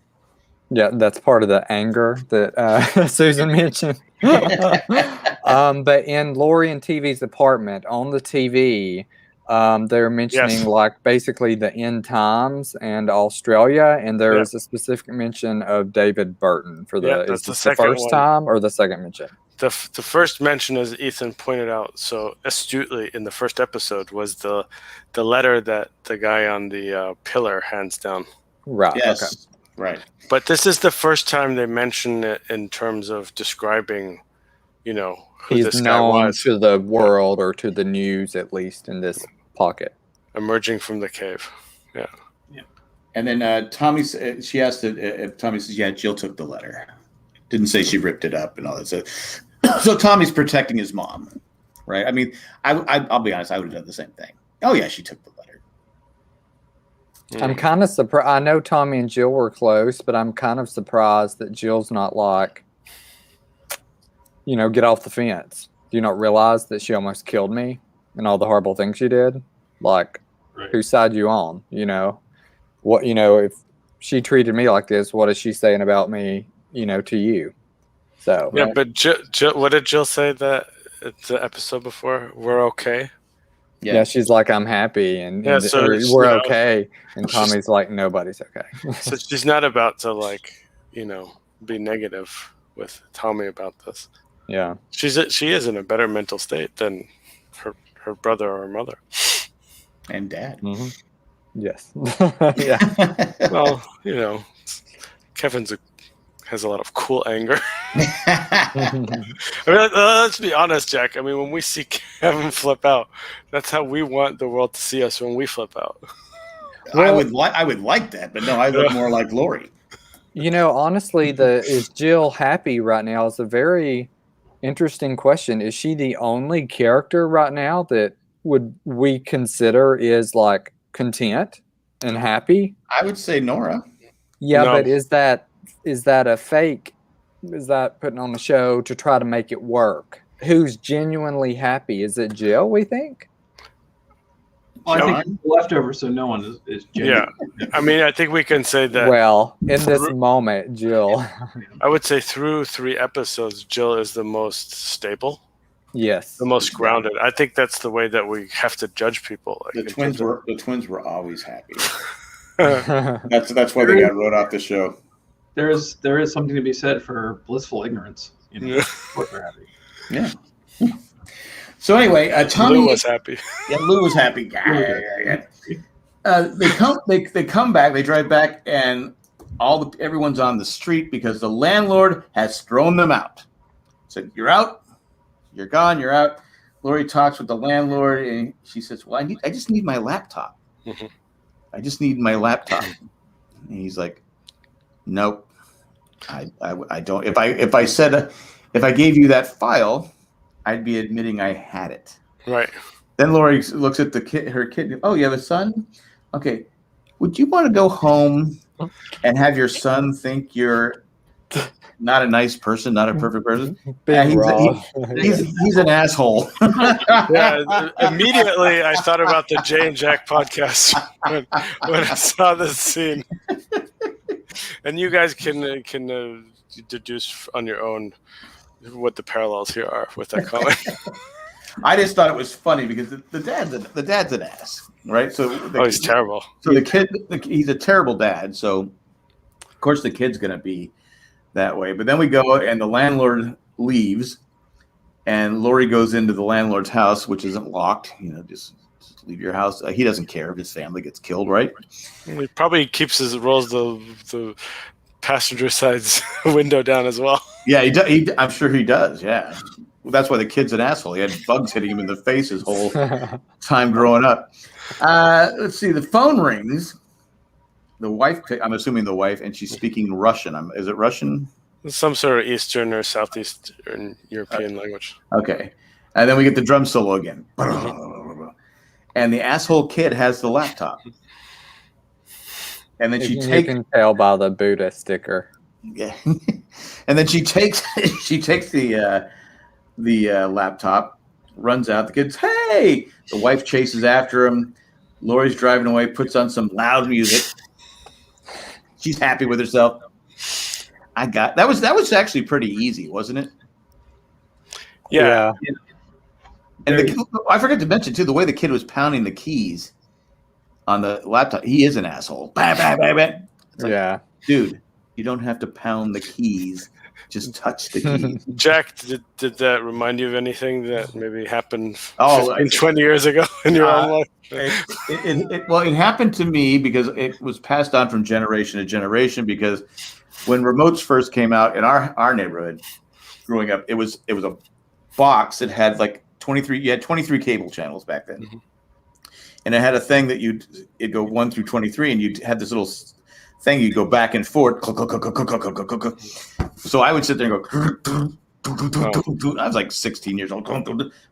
Yeah, that's part of the anger that Susan mentioned. But in Lori and TV's apartment on the TV, they're mentioning like basically the end times and Australia, and there is a specific mention of David Burton for is this the first time or the second mention? The first mention, as Ethan pointed out so astutely in the first episode, was the letter that the guy on the pillar hands down. Right. Yes. Okay. Right. But this is the first time they mention it in terms of describing, who he's this guy known was. To the world or to the news, at least in this pocket. Emerging from the cave. Yeah. Yeah. And then she asked if Tommy says, yeah, Jill took the letter. Didn't say she ripped it up and all that. So Tommy's protecting his mom, right? I mean, I'll be honest, I would have done the same thing. Oh, yeah, she took the letter. I'm kind of surprised. I know Tommy and Jill were close, but I'm kind of surprised that Jill's not like, get off the fence. Do you not realize that she almost killed me and all the horrible things she did? Like, whose side you on? What? If she treated me like this, what is she saying about me? To you. So yeah, but Jill, what did Jill say that the episode before? We're okay. Yeah, she's like, I'm happy, and we're okay. And Tommy's like, nobody's okay. So she's not about to be negative with Tommy about this. Yeah, she is in a better mental state than her brother or her mother and dad. Mm-hmm. Yes. Yeah. Well, Kevin's has a lot of cool anger. I mean, let's be honest, Jack. I mean, when we see Kevin flip out, that's how we want the world to see us when we flip out. Well, I would like that, but no, I look more like Lori. Honestly, is Jill happy right now is a very interesting question. Is she the only character right now that we consider is like content and happy? I would say Nora. Yeah, no. But is that a fake? Is that putting on the show to try to make it work? Who's genuinely happy? Is it Jill, we think? Well, I think Leftovers, so no one is genuine. Yeah. I mean, I think we can say that. Well, in this moment, Jill. I would say through 3 episodes, Jill is the most stable. Yes. The most grounded. I think that's the way that we have to judge people. The twins were always happy. That's why they got wrote off the show. There is something to be said for blissful ignorance. What they're happy. Yeah. So anyway, Tommy Lou was happy. Yeah, Lou was happy. They come back. They drive back, and everyone's on the street because the landlord has thrown them out. So you're out. You're gone. You're out. Lori talks with the landlord, and she says, "Well, I just need my laptop. Mm-hmm. I just need my laptop." And he's like, "Nope, I don't. If I gave you that file, I'd be admitting I had it." Right. Then Lori looks at her kid. "Oh, you have a son? Okay. Would you want to go home and have your son think you're not a nice person, not a perfect person?" He's an asshole. Yeah. Immediately, I thought about the Jay and Jack podcast when I saw this scene. And you guys can deduce on your own what the parallels here are with that comic. I just thought it was funny because the dad's an ass, right? So he's terrible. So he's a terrible dad. So of course the kid's gonna be that way. But then we go and the landlord leaves, and Lori goes into the landlord's house, which isn't locked. Just leave your house. He doesn't care if his family gets killed, right? He probably rolls the passenger side's window down as well. Yeah, I'm sure he does. Yeah, well, that's why the kid's an asshole. He had bugs hitting him in the face his whole time growing up. Let's see. The phone rings. The wife. I'm assuming the wife, and she's speaking Russian. Is it Russian? Some sort of Eastern or Southeastern European language. Okay, and then we get the drum solo again. And the asshole kid has the laptop. And then you can tell by the Buddha sticker. Yeah. And then she takes the laptop runs out. The kid's, hey! The wife chases after him. Lori's driving away, puts on some loud music. She's happy with herself. That was actually pretty easy, wasn't it? Yeah. And I forgot to mention too, the way the kid was pounding the keys on the laptop. He is an asshole. Bam, bam, bam, bam. It's like, dude, you don't have to pound the keys. Just touch the keys. Jack, did that remind you of anything that maybe happened 20 years ago in your own life? It happened to me because it was passed on from generation to generation. Because when remotes first came out in our neighborhood, growing up, it was a box that had like 23. You had 23 cable channels back then, and it had a thing that it'd go 1 through 23, and you'd have this little thing. You'd go back and forth. So I would sit there and go. I was like 16 years old.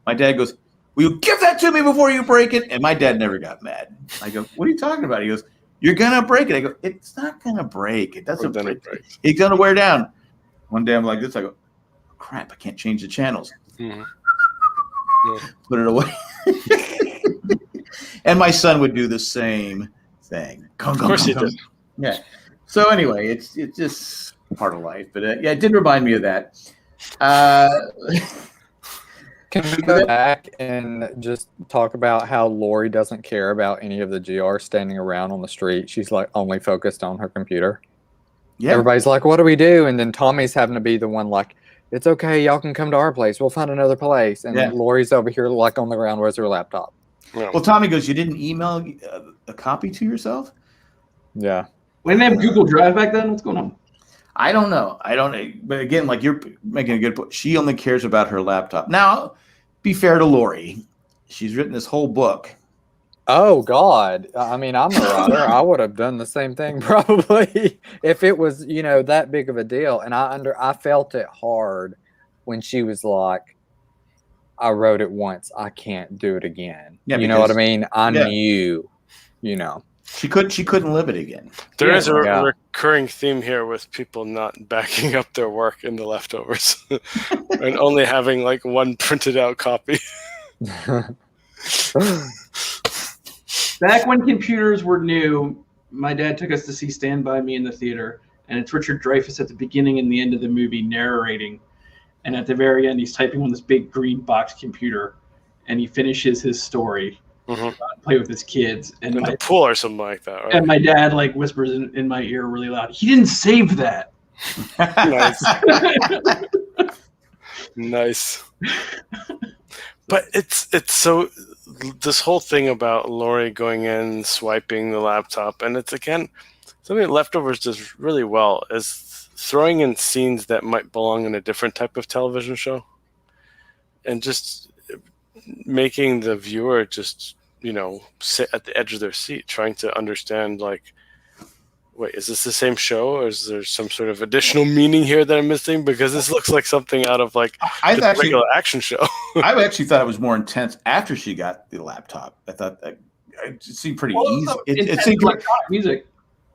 My dad goes, "Will you give that to me before you break it?" And my dad never got mad. I go, "What are you talking about?" He goes, "You're gonna break it." I go, "It's not gonna break. It doesn't break. It's gonna wear down." One day I'm like this. I go, "Crap! I can't change the channels." Put it away. And my son would do the same thing. Of course he did. Yeah. So anyway, it's just part of life. But it did remind me of that. Can we go back and just talk about how Lori doesn't care about any of the GR standing around on the street? She's like only focused on her computer. Yeah. Everybody's like, "What do we do?" And then Tommy's having to be the one like, "It's okay, y'all can come to our place. We'll find another place." And Lori's over here like on the ground with her laptop. Yeah. Well, Tommy goes, "You didn't email a copy to yourself?" Yeah. We didn't have Google Drive back then. What's going on? I don't know. But again, like you're making a good point. She only cares about her laptop. Now, be fair to Lori. She's written this whole book. Oh, God. I mean, I'm a writer. I would have done the same thing probably if it was, that big of a deal. And I felt it hard when she was like, "I wrote it once. I can't do it again." Yeah, you know what I mean? I knew, She couldn't live it again. There is a recurring theme here with people not backing up their work in the Leftovers and only having like one printed out copy. Back when computers were new, my dad took us to see Stand By Me in the theater, and it's Richard Dreyfuss at the beginning and the end of the movie narrating, and at the very end he's typing on this big green box computer, and he finishes his story. Play with his kids and in the pool or something like that, right? And my dad like whispers in my ear really loud, "He didn't save that." Nice. But it's so this whole thing about Lori going in, swiping the laptop, and it's again something that Leftovers does really well is throwing in scenes that might belong in a different type of television show, and just making the viewer just sit at the edge of their seat trying to understand, like, wait, is this the same show, or is there some sort of additional meaning here that I'm missing? Because this looks like something out of like a regular action show. I actually thought it was more intense after she got the laptop. I thought that it seemed pretty easy. It seemed like music.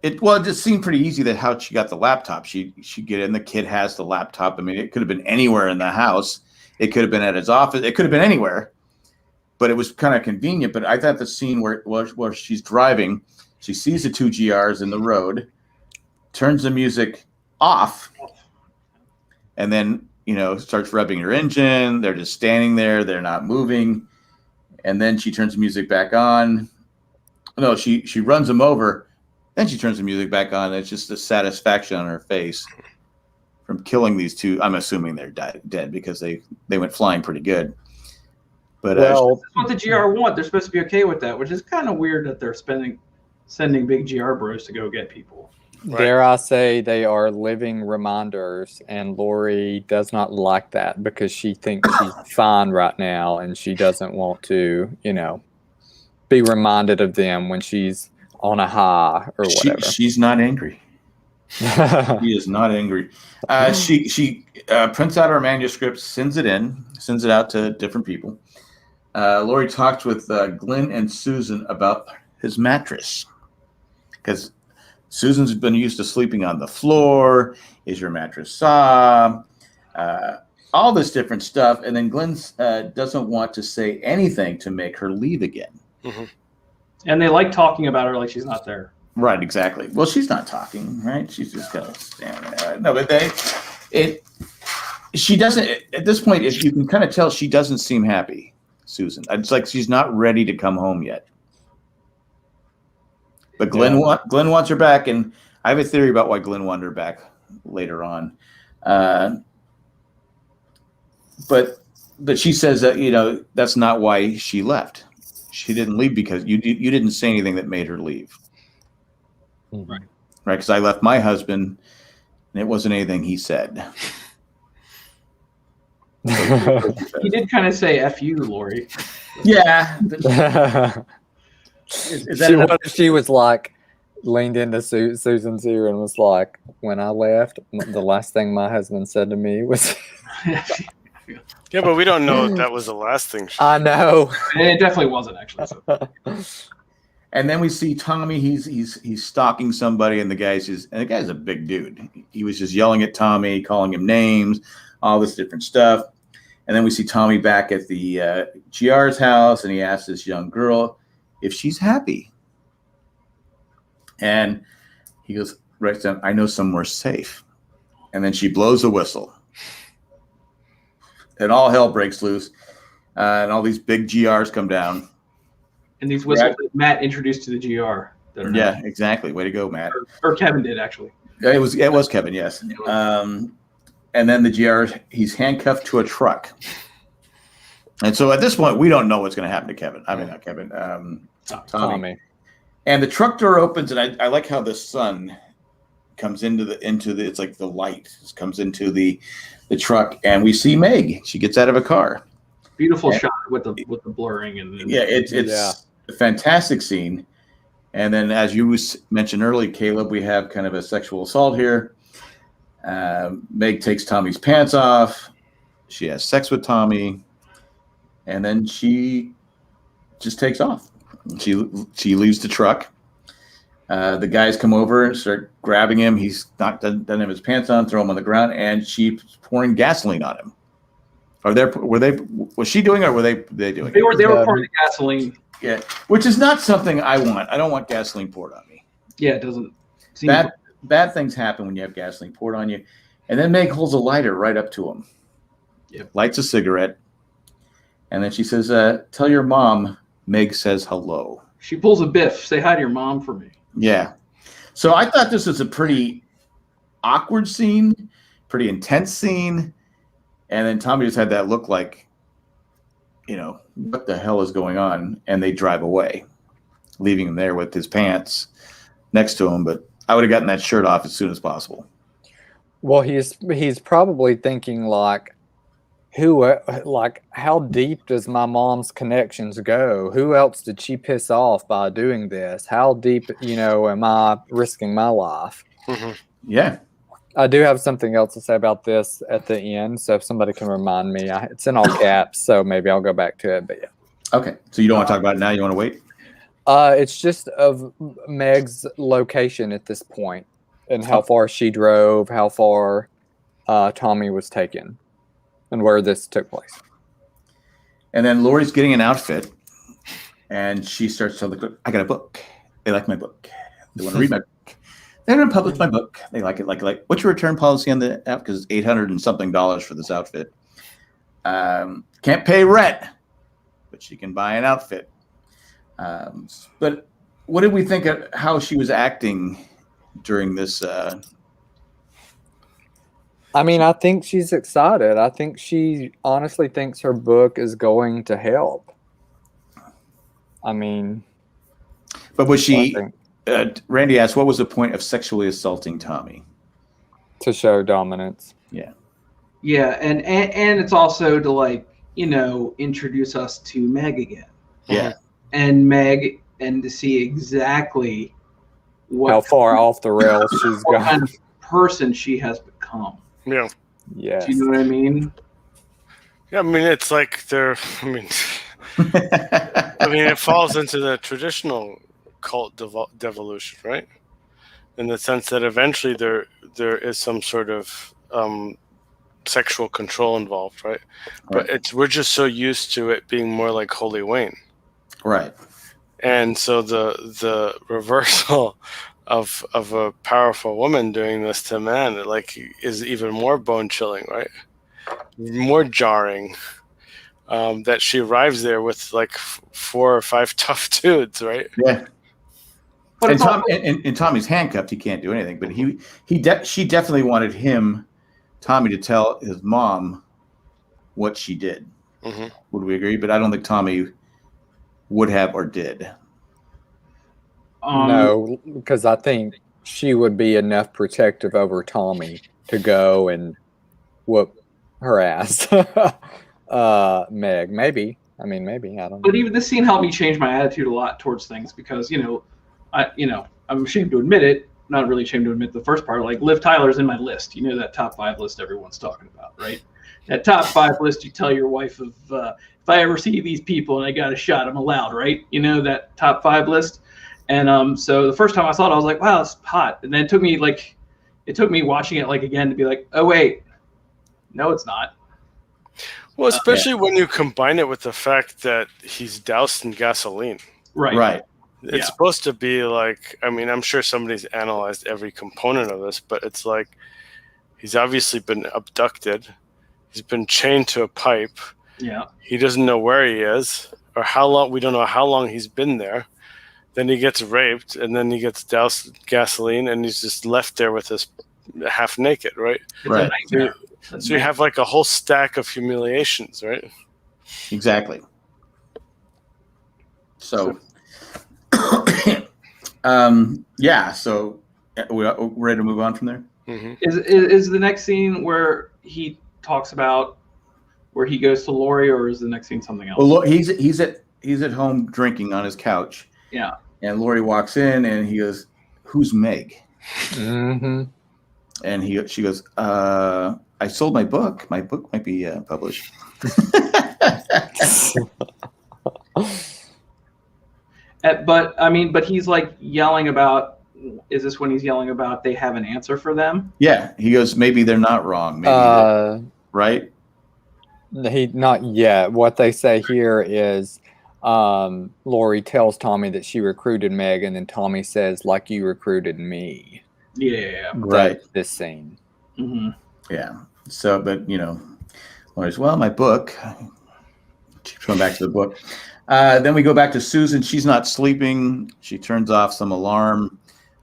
It just seemed pretty easy that how she got the laptop. She get in, the kid has the laptop. I mean, it could have been anywhere in the house. It could have been at his office. It could have been anywhere. But it was kind of convenient. But I thought the scene where she's driving, she sees the two GRs in the road, turns the music off, and then starts revving her engine. They're just standing there. They're not moving. And then she turns the music back on. No, she runs them over. Then she turns the music back on. And it's just the satisfaction on her face from killing these two. I'm assuming they're dead because they went flying pretty good. But that's what the GR want. They're supposed to be okay with that, which is kind of weird that they're sending big GR bros to go get people. Right. Dare I say they are living reminders, and Lori does not like that because she thinks she's fine right now, and she doesn't want to, be reminded of them when she's on a high or whatever. She's not angry. She is not angry. She prints out her manuscript, sends it out to different people. Lori talked with Glenn and Susan about his mattress because Susan's been used to sleeping on the floor. Is your mattress soft? all this different stuff. And then Glenn doesn't want to say anything to make her leave again. Mm-hmm. And they like talking about her like she's not there. Right, exactly. Well, she's not talking, right? She's just kind of standing there. No, but she doesn't, at this point, if you can kind of tell, she doesn't seem happy, Susan. It's like she's not ready to come home yet. But Glenn wants her back, and I have a theory about why Glenn wanted her back later on. But she says that, that's not why she left. She didn't leave because you didn't say anything that made her leave. Right. Right, because I left my husband, and it wasn't anything he said. He did kind of say "F you, Lori." Yeah. She was like, leaned into Susan's ear and was like, when I left, the last thing my husband said to me was... Yeah, but we don't know if that was the last thing. I know. And it definitely wasn't, actually. So. And then we see Tommy. He's stalking somebody, and the guy's a big dude. He was just yelling at Tommy, calling him names, all this different stuff. And then we see Tommy back at the GR's house, and he asks this young girl if she's happy. And he goes, right down, I know somewhere safe. And then she blows a whistle. And all hell breaks loose. And all these big GRs come down. And these whistles that Matt introduced to the GR. Yeah, exactly. Way to go, Matt. Or Kevin did, actually. Yeah, it was Kevin, yes. And then the GR, he's handcuffed to a truck. And so at this point, we don't know what's going to happen to Kevin. I mean, not Kevin. Tommy. And the truck door opens, and I like how the sun comes into the it's like the light comes into the truck, and we see Meg. She gets out of a car. Beautiful shot with the blurring and it's a fantastic scene. And then, as you mentioned earlier, Caleb, we have kind of a sexual assault here. Meg takes Tommy's pants off. She has sex with Tommy, and then she just takes off. She leaves the truck. The guys come over and start grabbing him. He's doesn't have his pants on. Throw him on the ground, and she's pouring gasoline on him. Was she doing it, or were they doing it? They were pouring the gasoline. Yeah, which is not something I want. I don't want gasoline poured on me. Yeah, it doesn't seem bad things happen when you have gasoline poured on you. And then Meg holds a lighter right up to him. Yep. Lights a cigarette. And then she says, tell your mom Meg says hello. She pulls a Biff. Say hi to your mom for me. Yeah. So I thought this was a pretty awkward scene, pretty intense scene. And then Tommy just had that look like, what the hell is going on? And they drive away, leaving him there with his pants next to him. But I would have gotten that shirt off as soon as possible. Well, he's probably thinking like, how deep does my mom's connections go? Who else did she piss off by doing this? How deep, am I risking my life? Mm-hmm. Yeah. I do have something else to say about this at the end, so if somebody can remind me, it's in all caps, so maybe I'll go back to it. But yeah. Okay, so you don't want to talk about it now? You want to wait? It's just of Meg's location at this point, and how far she drove, how far Tommy was taken, and where this took place. And then Lori's getting an outfit, and she starts to look. I got a book. They like my book. They want to read my book. They're going to publish my book. They like it. Like, what's your return policy on the app? Because it's $800 and something for this outfit. Can't pay rent, but she can buy an outfit. But what did we think of how she was acting during this? I mean, I think she's excited. I think she honestly thinks her book is going to help. I mean, but was she? Randy asked, what was the point of sexually assaulting Tommy? To show dominance. Yeah. Yeah, and it's also to introduce us to Meg again. Yeah. And Meg, and to see exactly how far off the rails she's gone. Kind of person she has become. Yeah. Yeah. Do you know what I mean? Yeah, I mean it's like it falls into the traditional cult devolution, right? In the sense that eventually there is some sort of sexual control involved, right? But we're just so used to it being more like Holy Wayne. Right. And so the reversal of a powerful woman doing this to a man, like, is even more bone chilling, right? More jarring. That she arrives there with like 4 or 5 tough dudes, right? Yeah. But and Tommy's handcuffed; he can't do anything. But she definitely wanted Tommy, to tell his mom what she did. Mm-hmm. Would we agree? But I don't think Tommy would have or did. No, because I think she would be enough protective over Tommy to go and whoop her ass. Meg, maybe. I mean, maybe. I don't know. But even this scene helped me change my attitude a lot towards things because, I'm ashamed to admit it. Not really ashamed to admit the first part. Like, Liv Tyler's in my list. You know, that top 5 list everyone's talking about, right? That top 5 list, you tell your wife of, if I ever see these people and I got a shot, I'm allowed, right? You know, that top 5 list. And so the first time I saw it, I was like, wow, it's hot. And then it took me watching it like again to be like, oh wait, no, it's not. Well, especially when you combine it with the fact that he's doused in gasoline. Right. It's supposed to be like, I mean, I'm sure somebody's analyzed every component of this, but it's like he's obviously been abducted. He's been chained to a pipe. Yeah. He doesn't know where he is or how long. We don't know how long he's been there. Then he gets raped, and then he gets doused in gasoline, and he's just left there with his half naked, right? Right. So you have like a whole stack of humiliations, right? Exactly. So So we're ready to move on from there. Mm-hmm. Is the next scene where he talks about where he goes to Lori, or is the next scene something else? Well, he's at home drinking on his couch. Yeah. And Lori walks in and he goes, "Who's Meg?" Mm-hmm. And she goes, "I sold my book. My book might be published." But he's like yelling about. Is this when he's yelling about they have an answer for them? Yeah, he goes, "Maybe they're not wrong. Maybe right." Not yet. What they say here is, Lori tells Tommy that she recruited Meg, and then Tommy says, "Like you recruited me." Yeah. Right. This scene. Mm-hmm. Yeah. So, but Lori's, well, my book. Keeps going back to the book. Then we go back to Susan. She's not sleeping. She turns off some alarm.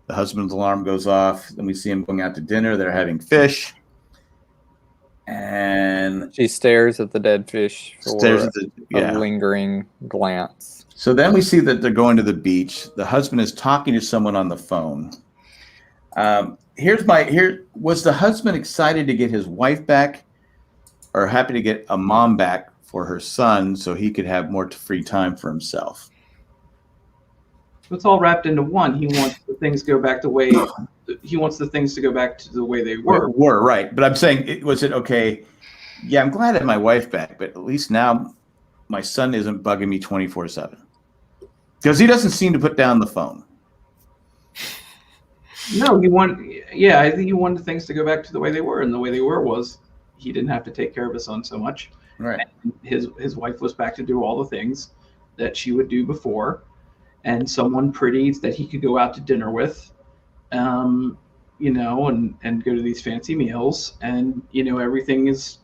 The husband's alarm goes off. Then we see him going out to dinner. They're having fish. And she stares at the dead fish for a lingering glance. So then we see that they're going to the beach. The husband is talking to someone on the phone. Was the husband excited to get his wife back, or happy to get a mom back for her son so he could have more free time for himself? It's all wrapped into one. He wants the things to go back the way he wants the things to go back to the way they were. Right. But I'm saying, was it okay? Yeah, I'm glad I have my wife back, but at least now my son isn't bugging me 24/7, because he doesn't seem to put down the phone. No, I think he wanted things to go back to the way they were, and the way they were was he didn't have to take care of his son so much. Right. And his wife was back to do all the things that she would do before, and someone pretty that he could go out to dinner with, and go to these fancy meals, and everything is,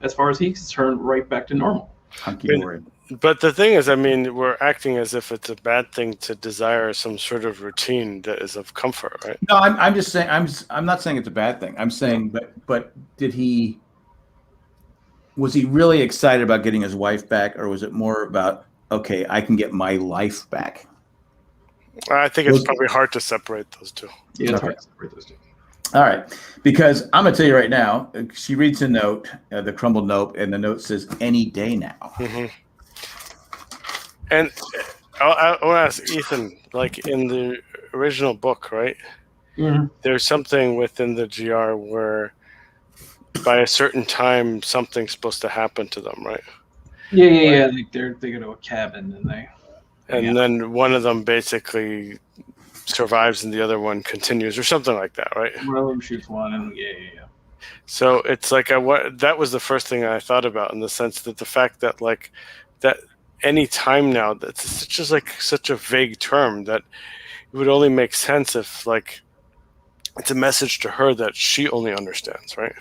as far as he's concerned, right back to normal. Hunky-dory. But the thing is, I mean, we're acting as if it's a bad thing to desire some sort of routine that is of comfort, right? No, I'm just saying. I'm not saying it's a bad thing. I'm saying, but was he really excited about getting his wife back, or was it more about, okay, I can get my life back? I think it's probably hard to separate those two. Yeah, it's hard to separate those two. All right, because I'm gonna tell you right now. She reads a note, the crumbled note, and the note says, "Any day now." Mm-hmm. And I want to ask Ethan, like in the original book, right? Mm-hmm. There's something within the GR where by a certain time something's supposed to happen to them, right? Yeah. They go to a cabin and then one of them basically survives and the other one continues, or something like that, right? One of them shoots one, and yeah. So it's like that was the first thing I thought about, in the sense that the fact that like that any time now, that's just like such a vague term that it would only make sense if like it's a message to her that she only understands, right?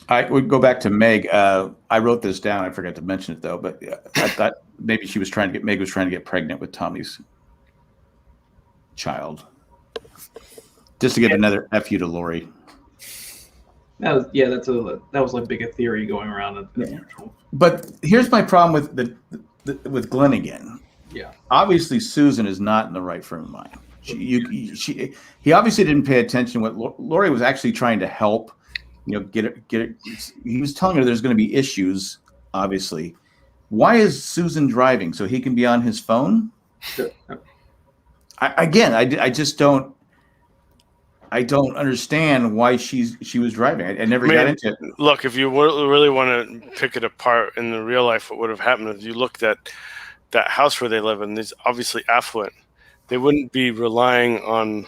I would go back to Meg. I wrote this down. I forgot to mention it though, but I thought maybe Meg was trying to get pregnant with Tommy's child, just to get another F you to Lori. That was like big a theory going around. But here's my problem with Glenn again. Yeah. Obviously, Susan is not in the right frame of mind. He obviously didn't pay attention. What Lori was actually trying to help. Get it. He was telling her there's going to be issues. Obviously, why is Susan driving? So he can be on his phone. Sure. I just don't. I don't understand why she was driving. I never got into it. Look, if you really want to pick it apart in the real life, what would have happened if you looked at that house where they live in? Is obviously affluent. They wouldn't be relying on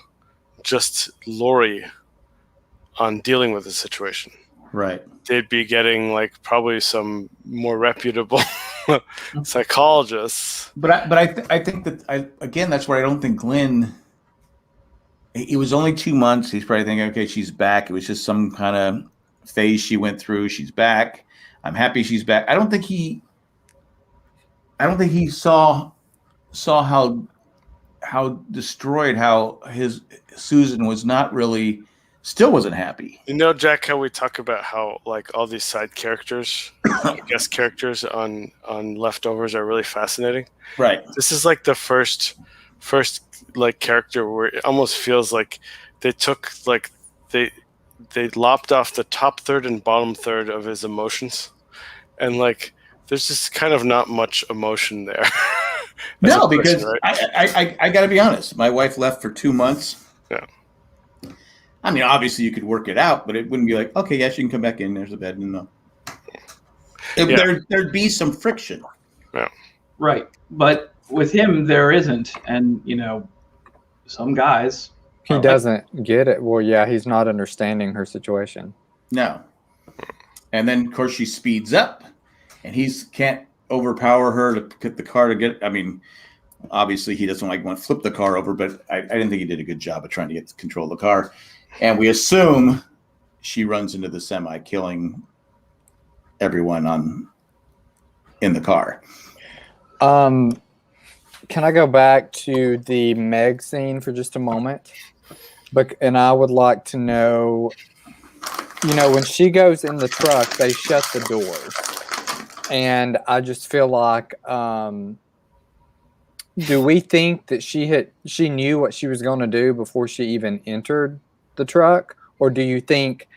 just Lori on dealing with the situation. Right. They'd be getting like probably some more reputable psychologists. But I think that again, that's where I don't think Glenn. It was only 2 months. He's probably thinking, okay, she's back. It was just some kind of phase she went through. She's back. I'm happy she's back. I don't think he saw how destroyed how his Susan was not really. Still wasn't happy. Jack, how we talk about how like all these side characters, guest characters on Leftovers are really fascinating. Right. This is like the first like character where it almost feels like they took like they lopped off the top third and bottom third of his emotions, and like there's just kind of not much emotion there. No, because right? I got to be honest. My wife left for 2 months. Yeah. I mean, obviously you could work it out, but it wouldn't be like, okay, yes, you can come back in. There's a bed. No. There'd be some friction. Yeah. Right. But with him, there isn't. And, some guys. He doesn't get it. Well, yeah, he's not understanding her situation. No. And then, of course, she speeds up, and he can't overpower her to get the car to get. I mean, obviously he doesn't want to flip the car over, but I didn't think he did a good job of trying to get control of the car. And we assume she runs into the semi, killing everyone in the car. Can I go back to the Meg scene for just a moment? And I would like to know, when she goes in the truck, they shut the doors. And I just feel like, do we think that she knew what she was going to do before she even entered the truck? Or do you think,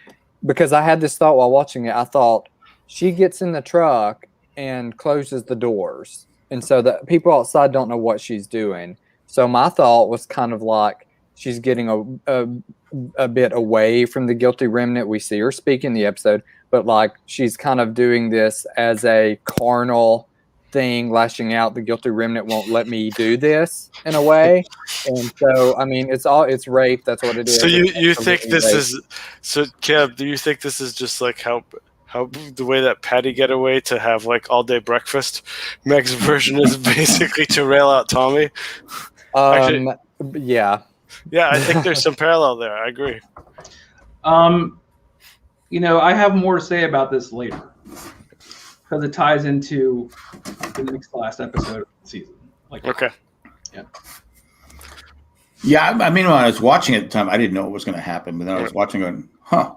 because I had this thought while watching it, I thought she gets in the truck and closes the doors, and so the people outside don't know what she's doing. So my thought was kind of like she's getting a bit away from the guilty remnant. We see her speak in the episode, but like she's kind of doing this as a carnal thing, lashing out. The guilty remnant won't let me do this in a way. And so, I mean, it's rape. That's what it is. So you think this is, so Kev, do you think this is just like how the way that Patty get away to have like all day breakfast? Meg's version is basically to rail out Tommy. Actually, yeah. Yeah, I think there's some parallel there. I agree. I have more to say about this later because it ties into the next last episode of the season. Okay. Yeah. Yeah, I mean, when I was watching at the time, I didn't know what was going to happen, but then I was watching going, huh.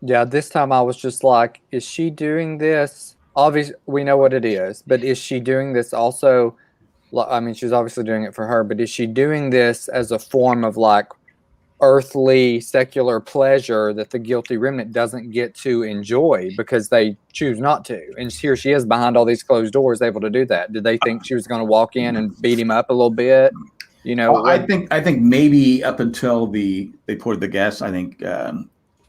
Yeah, this time I was just like, is she doing this? Obviously, we know what it is, but is she doing this also? I mean, she's obviously doing it for her, but is she doing this as a form of like earthly secular pleasure that the guilty remnant doesn't get to enjoy because they choose not to? And here she is behind all these closed doors, able to do that. Did they think she was going to walk in and beat him up a little bit? I think maybe up until they poured the gas. I think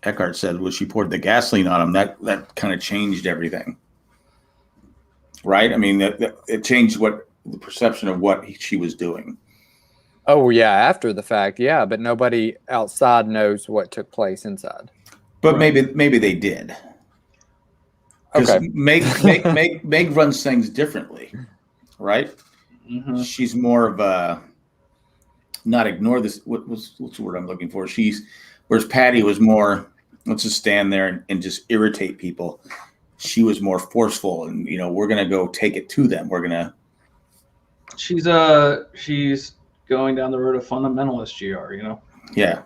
Eckhart said she poured the gasoline on him. That kind of changed everything, right? I mean, it changed the perception of what she was doing. Oh, yeah, after the fact, yeah, but nobody outside knows what took place inside. But maybe they did. Because Meg runs things differently, right? Mm-hmm. She's more of a not ignore this. What's the word I'm looking for? Whereas Patty was more, let's just stand there and just irritate people. She was more forceful, and we're gonna go take it to them. We're gonna. She's going down the road of fundamentalist GR. Yeah,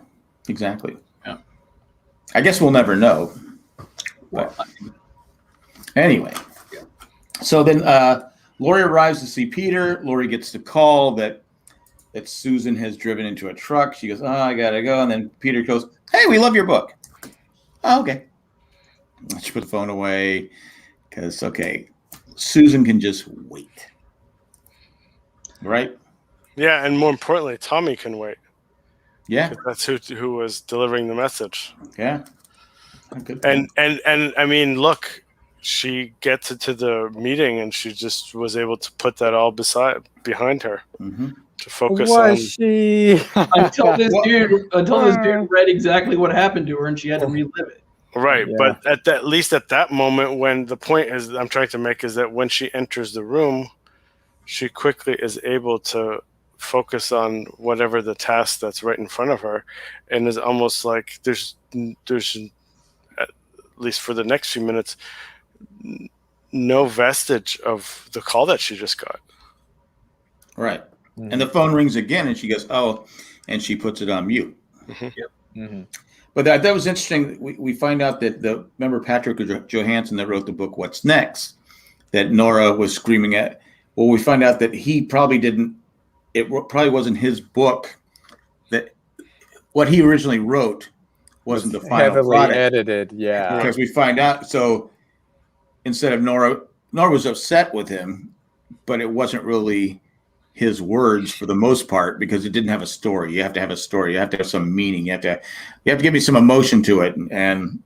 exactly. Yeah. I guess we'll never know. But anyway, so then Lori arrives to see Peter. Lori gets the call that Susan has driven into a truck. She goes, "Oh, I gotta go." And then Peter goes, "Hey, we love your book." Oh, okay. She put the phone away because Susan can just wait, right? Yeah, and more importantly, Tommy can wait. Yeah, that's who was delivering the message. Yeah, and I mean, look, she gets into the meeting and she just was able to put that all behind her to focus on. She until this dude read exactly what happened to her and she had to relive it. Right, yeah. But at least at that moment, when the point is I'm trying to make is that when she enters the room, she quickly is able to focus on whatever the task that's right in front of her, and is almost like there's at least for the next few minutes no vestige of the call that she just got. Right, and the phone rings again, and she goes, "Oh," and she puts it on mute. Yep. Mm-hmm. But that was interesting. We find out that remember Patrick Johansson that wrote the book What's Next, that Nora was screaming at. Well, we find out that he probably didn't. It probably wasn't his book. That what he originally wrote wasn't the final heavily product. edited. Yeah, because we find out. So instead of Nora was upset with him, but it wasn't really his words for the most part because it didn't have a story. You have to have a story. You have to have some meaning. You have to give me some emotion to it. And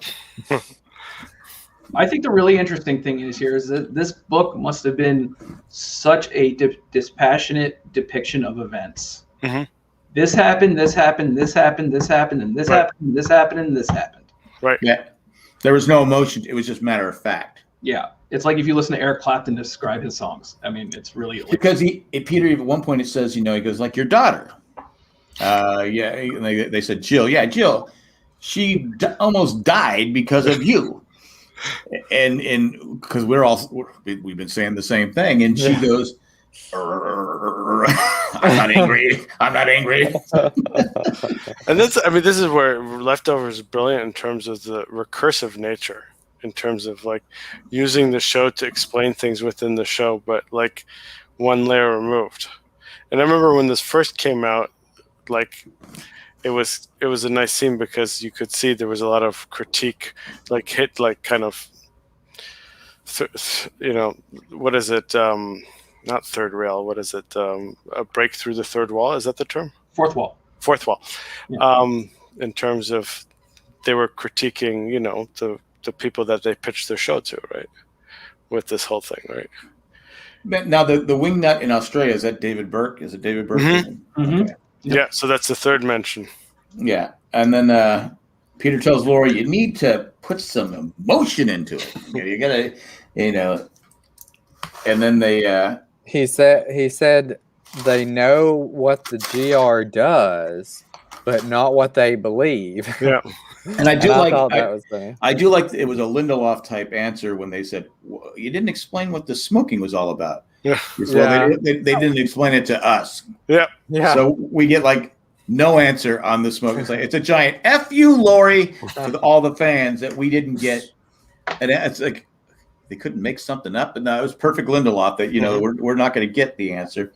I think the really interesting thing is that this book must have been such a dispassionate depiction of events. Mm-hmm. This happened, this happened, this happened, this happened, and this happened, and this happened, and this happened. Right. Yeah. There was no emotion. It was just matter of fact. Yeah. It's like if you listen to Eric Clapton describe his songs. I mean, it's really because Peter at one point it says, he goes like your daughter. Yeah, and they said Jill. Yeah, Jill. She almost died because of you. And because we've been saying the same thing, and she goes, "I'm not angry. I'm not angry." And this is where Leftovers is brilliant in terms of the recursive nature. In terms of like using the show to explain things within the show, but like one layer removed. And I remember when this first came out, like it was a nice scene because you could see there was a lot of critique, like hit like kind of, what is it? Not third rail. What is it? A break through the third wall. Is that the term? Fourth wall. Fourth wall. Yeah. In terms of they were critiquing, the people that they pitched their show to, right? With this whole thing, right? Now, the wingnut in Australia, is that David Burke? Is it David Burke? Mm-hmm. Mm-hmm. Okay. Yeah, so that's the third mention. Yeah, and then Peter tells Lori, you need to put some emotion into it. You gotta, and then they... He said they know what the GR does, but not what they believe. Yeah. And I do like I do like it was a Lindelof type answer when they said, well, you didn't explain what the smoking was all about. Yeah. Well, they didn't explain it to us. Yeah. Yeah. So we get like no answer on the smoking. It's like it's a giant F you, Lori, with all the fans that we didn't get. And it's like they couldn't make something up. And no, it was perfect Lindelof that we're not going to get the answer.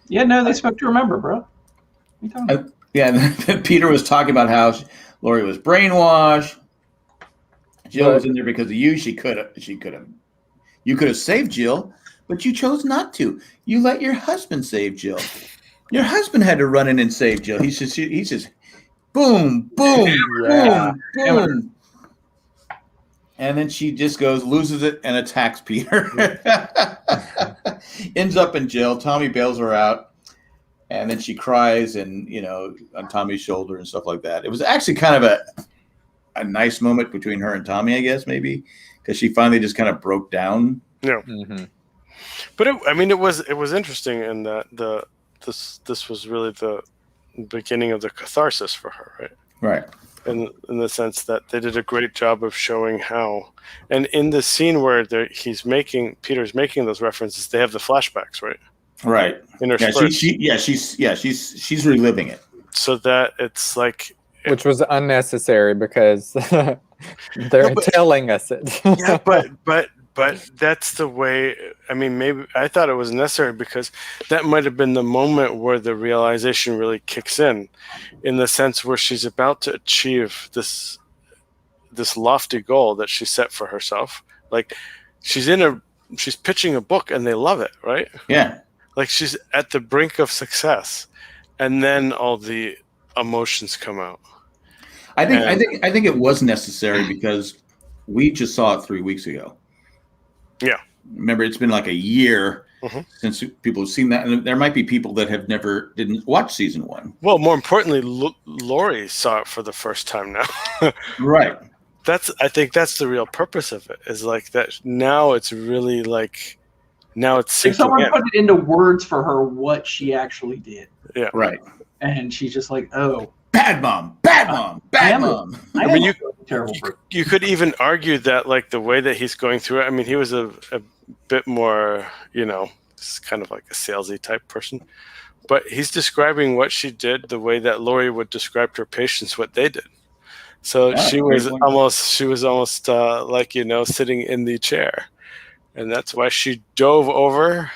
Yeah, no, they spoke to remember, bro. Yeah, and then Peter was talking about how Lori was brainwashed. Jill was in there because of you. You could have saved Jill, but you chose not to. You let your husband save Jill. Your husband had to run in and save Jill. He's just boom, boom, boom, boom. And then she just loses it and attacks Peter. Ends up in jail. Tommy bails her out. And then she cries and, on Tommy's shoulder and stuff like that. It was actually kind of a nice moment between her and Tommy, I guess, maybe, because she finally just kind of broke down. Yeah. Mm-hmm. But it was interesting in that this was really the beginning of the catharsis for her, right? Right. In the sense that they did a great job of showing how, and in the scene where Peter's making those references, they have the flashbacks, right? Right. Interspersed. She's reliving it. So that it's like, Which was unnecessary because they're telling us it. yeah, but that's the way. I mean, maybe I thought it was necessary because that might have been the moment where the realization really kicks in the sense where she's about to achieve this lofty goal that she set for herself. Like she's pitching a book and they love it, right? Yeah. Like she's at the brink of success, and then all the emotions come out. I think it was necessary because we just saw it 3 weeks ago. Yeah. Remember, it's been like a year since people have seen that, and there might be people that didn't watch season 1. Well, more importantly, Lori saw it for the first time now. Right. I think that's the real purpose of it. Is like that now. It's really like now it's Like someone in. put it into words for her what she actually did. Yeah. Right. And she's just like, oh, bad mom. I mean, terrible. You could even argue that like the way that he's going through it. I mean, he was a bit more, it's kind of like a salesy type person, but he's describing what she did the way that Lori would describe to her patients what they did. So she was almost like sitting in the chair, and that's why she dove over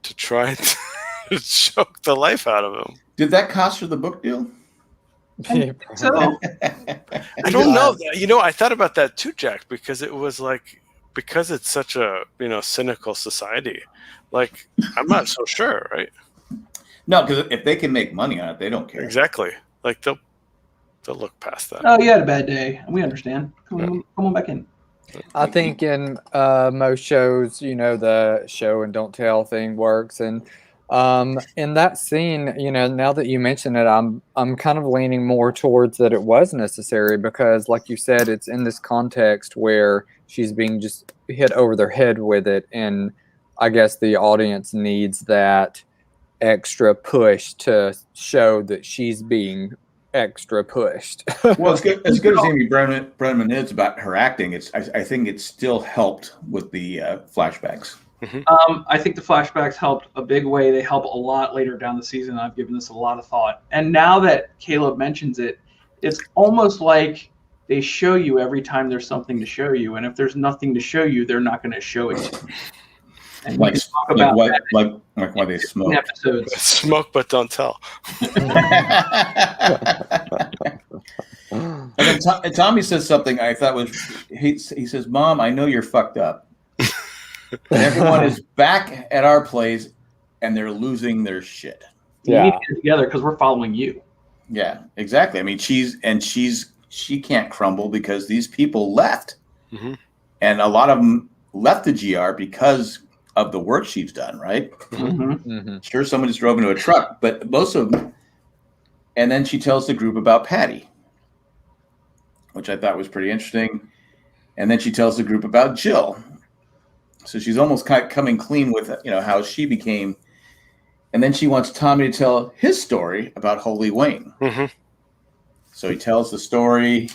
to try to choke the life out of him. Did that cost her the book deal? So I don't know. I thought about that too, Jack, because it was like because it's such a cynical society. Like I'm not so sure, right? No, because if they can make money on it, they don't care. Exactly. Like they'll look past that. Oh, you had a bad day. We understand. Come on back in. I think in most shows, the show and don't tell thing works, and in that scene, now that you mention it, I'm kind of leaning more towards that it was necessary because, like you said, it's in this context where she's being just hit over their head with it, and I guess the audience needs that extra push to show that she's being extra pushed. Well, as good as Amy Brenneman is about her acting, I think it still helped with the flashbacks. I think the flashbacks helped a big way. They help a lot later down the season. I've given this a lot of thought. And now that Caleb mentions it, it's almost like they show you every time there's something to show you. And if there's nothing to show you, they're not going to show it to you. And like why they smoke. Episodes. Smoke, but don't tell. And then Tommy says something I thought was, he says, "Mom, I know you're fucked up. Everyone is back at our place, and they're losing their shit. You need to get together because we're following you." Yeah, exactly. I mean, she can't crumble because these people left, and a lot of them left the GR because of the work she's done. Right? Sure, someone just drove into a truck, but most of them. And then she tells the group about Patty, which I thought was pretty interesting. And then she tells the group about Jill. So she's almost kind of coming clean with, how she became. And then she wants Tommy to tell his story about Holy Wayne. So he tells the story.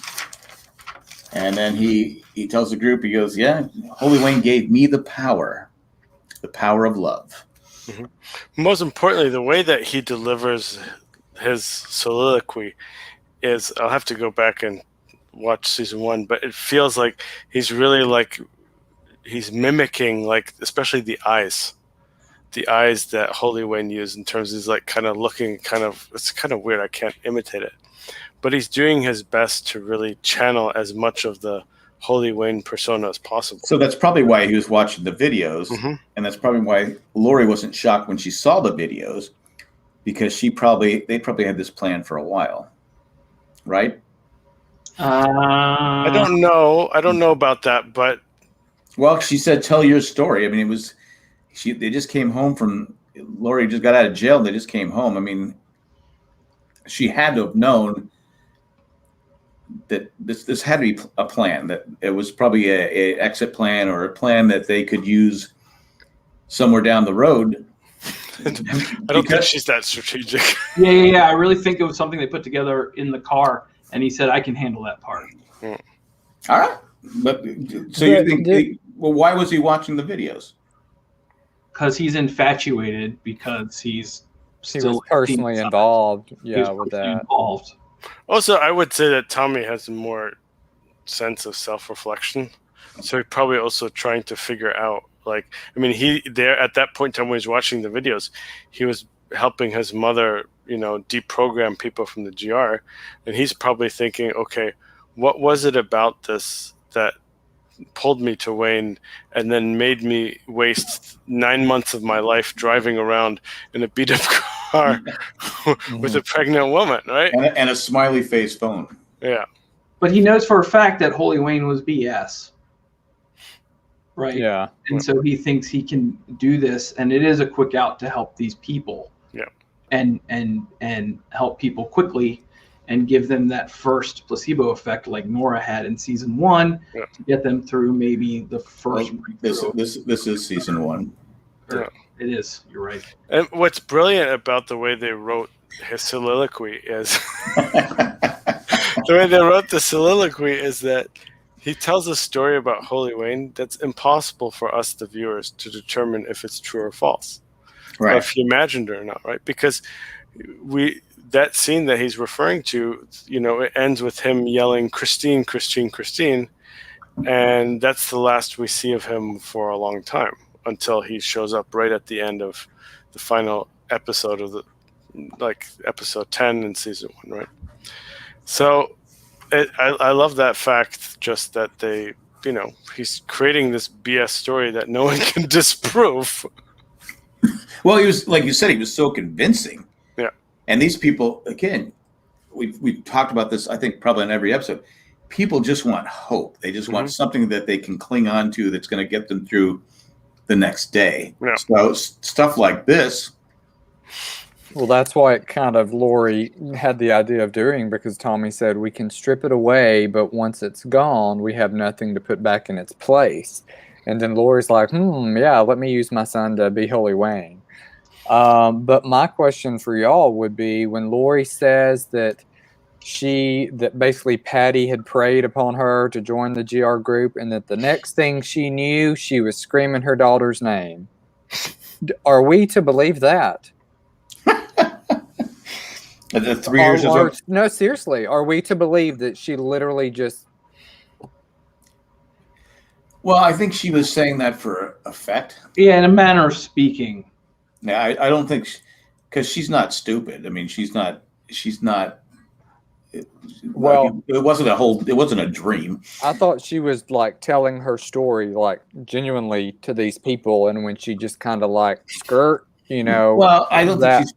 And then he tells the group, he goes, "Yeah, Holy Wayne gave me the power of love." Most importantly, the way that he delivers his soliloquy is, I'll have to go back and watch season 1, but it feels like he's really like, he's mimicking, like, especially the eyes that Holy Wayne used in terms of he's like kind of looking it's kind of weird. I can't imitate it, but he's doing his best to really channel as much of the Holy Wayne persona as possible. So that's probably why he was watching the videos. And that's probably why Lori wasn't shocked when she saw the videos, because they probably had this plan for a while. Right? I don't know about that, but well, she said, "Tell your story." I mean, they just came home from, Lori just got out of jail. They just came home. I mean, she had to have known this had to be a plan, that it was probably a exit plan or a plan that they could use somewhere down the road. I don't think she's that strategic. Yeah. I really think it was something they put together in the car, and he said, "I can handle that part." All right, but so you think? Well, why was he watching the videos? Because he's infatuated. Because he was personally involved. Yeah, with that. Involved. Also, I would say that Tommy has more sense of self-reflection, so he's probably also trying to figure out. Like, I mean, he there at that point in time when he was watching the videos, he was helping his mother, deprogram people from the GR, and he's probably thinking, okay, what was it about this that pulled me to Wayne and then made me waste 9 months of my life driving around in a beat-up car with a pregnant woman, right? And a smiley face phone. Yeah. But he knows for a fact that Holy Wayne was BS. Right. Yeah. And so he thinks he can do this, and it is a quick out to help these people. Yeah. And help people quickly, and give them that first placebo effect like Nora had in season 1 to get them through maybe the first. This is season 1. Yeah. It is. You're right. And what's brilliant about the way they wrote his soliloquy is that he tells a story about Holy Wayne that's impossible for us, the viewers, to determine if it's true or false, right? Or if he imagined it or not, right? Because that scene that he's referring to, it ends with him yelling, "Christine, Christine, Christine," and that's the last we see of him for a long time until he shows up right at the end of the final episode of episode 10 in season 1, right? So. I love that fact, just that they, he's creating this BS story that no one can disprove. Well, he was, like you said, he was so convincing. Yeah. And these people, again, we've talked about this, I think, probably in every episode. People just want hope. They just want something that they can cling on to that's going to get them through the next day. Yeah. So stuff like this. Well, that's why Lori had the idea of doing, because Tommy said we can strip it away, but once it's gone, we have nothing to put back in its place. And then Lori's like, yeah, let me use my son to be Holy Wayne. But my question for y'all would be, when Lori says that basically Patty had preyed upon her to join the GR group, and that the next thing she knew, she was screaming her daughter's name. Are we to believe that? The 3 years no, seriously, are we to believe that she literally just? Well, I think she was saying that for effect. Yeah, in a manner of speaking. Yeah, I don't think, because she's not stupid. I mean, she's not. Well, it wasn't a dream. I thought she was telling her story genuinely to these people, and when she just kind of skirt. Well, I don't think she's.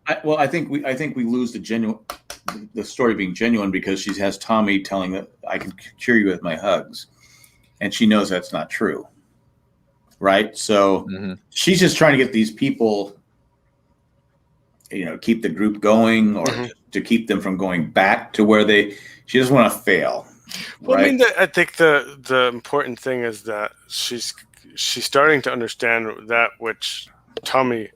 I think we lose the story being genuine, because she has Tommy telling that I can cure you with my hugs, and she knows that's not true, right? So she's just trying to get these people, keep the group going, or to keep them from going back to where she doesn't want to fail. Well, right? I mean, I think the important thing is that she's starting to understand that which Tommy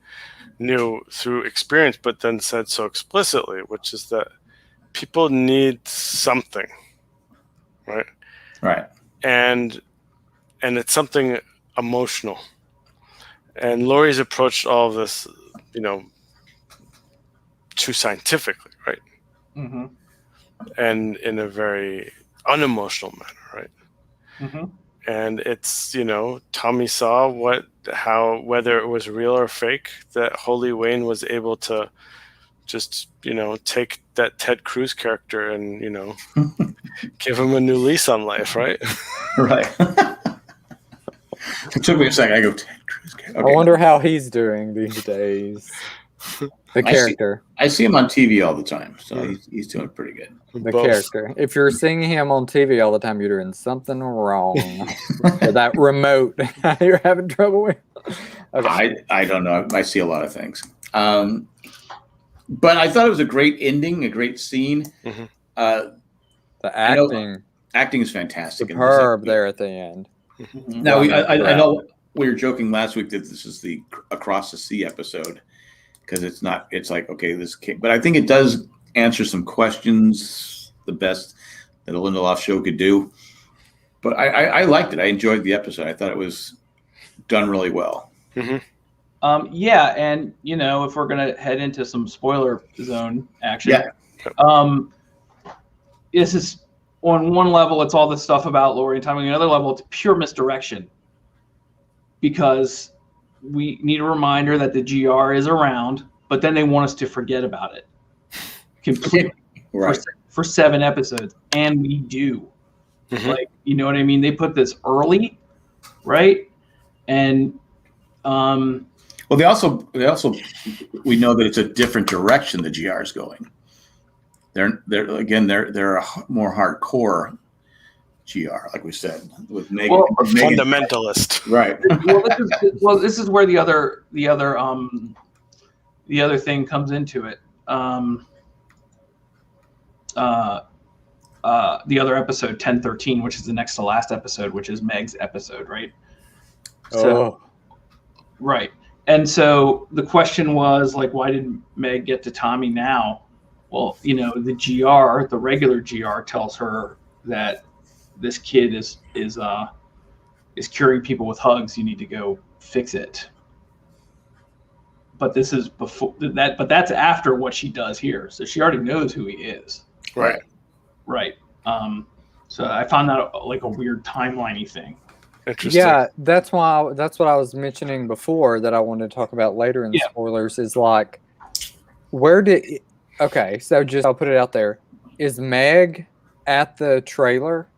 knew through experience, but then said so explicitly, which is that people need something, right? Right. And it's something emotional. And Lori's approached all of this, too scientifically, right? Mm-hmm. And in a very unemotional manner, right? Mm-hmm. And it's, Tommy saw whether it was real or fake, that Holy Wayne was able to just, take that Ted Cruz character and, give him a new lease on life, right? Right. It took me a second. I go, Ted Cruz. Okay. I wonder how he's doing these days. The character. I see him on TV all the time, so he's doing pretty good. The character. If you're seeing him on TV all the time, you're doing something wrong. That remote you're having trouble with. Okay. I don't know. I see a lot of things. But I thought it was a great ending, a great scene. Thank The acting is fantastic. superb there at the end. Now, I know we were joking last week that this is the Across the Sea episode because it's not. It's like, okay, this kid, but I think it does answer some questions the best that a Lindelof show could do. But I liked it. I enjoyed the episode. I thought it was done really well. Yeah, and if we're gonna head into some spoiler zone action, this is on one level, it's all this stuff about Lori and Tommy. On another level, it's pure misdirection because we need a reminder that the GR is around, but then they want us to forget about it completely for 7 episodes, and we do. Like, you know what I mean? They put this early, right? And well, they also we know that it's a different direction the GR is going. They're a more hardcore GR, like we said, with Megan. Fundamentalist, right? This is where the other thing comes into it. The other episode, 1013, which is the next to last episode, which is Meg's episode, right? Right. And so the question was, like, why did Meg get to Tommy now? Well, the GR, the regular GR, tells her that this kid is curing people with hugs. You need to go fix it. But this is before that. But that's after what she does here. So she already knows who he is. Right. Right. So I found that like a weird timeline-y thing. Interesting. Yeah, that's what I was mentioning before that I wanted to talk about later in the spoilers is like, okay, so I'll put it out there. Is Meg at the trailer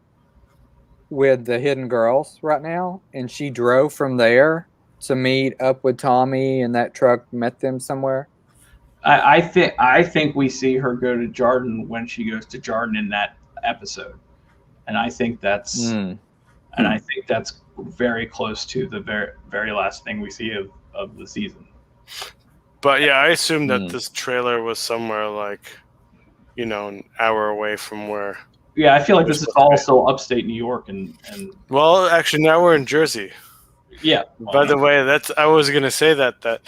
with the hidden girls right now? And she drove from there to meet up with Tommy and that truck met them somewhere? I think we see her go to Jordan when she goes to Jordan in that episode. And I think that's very close to the very, very last thing we see of the season. But yeah, I assume that this trailer was somewhere like, an hour away from where. Yeah, I feel like this is all still upstate New York and. Well, actually, now we're in Jersey. Yeah. By the way, I was gonna say that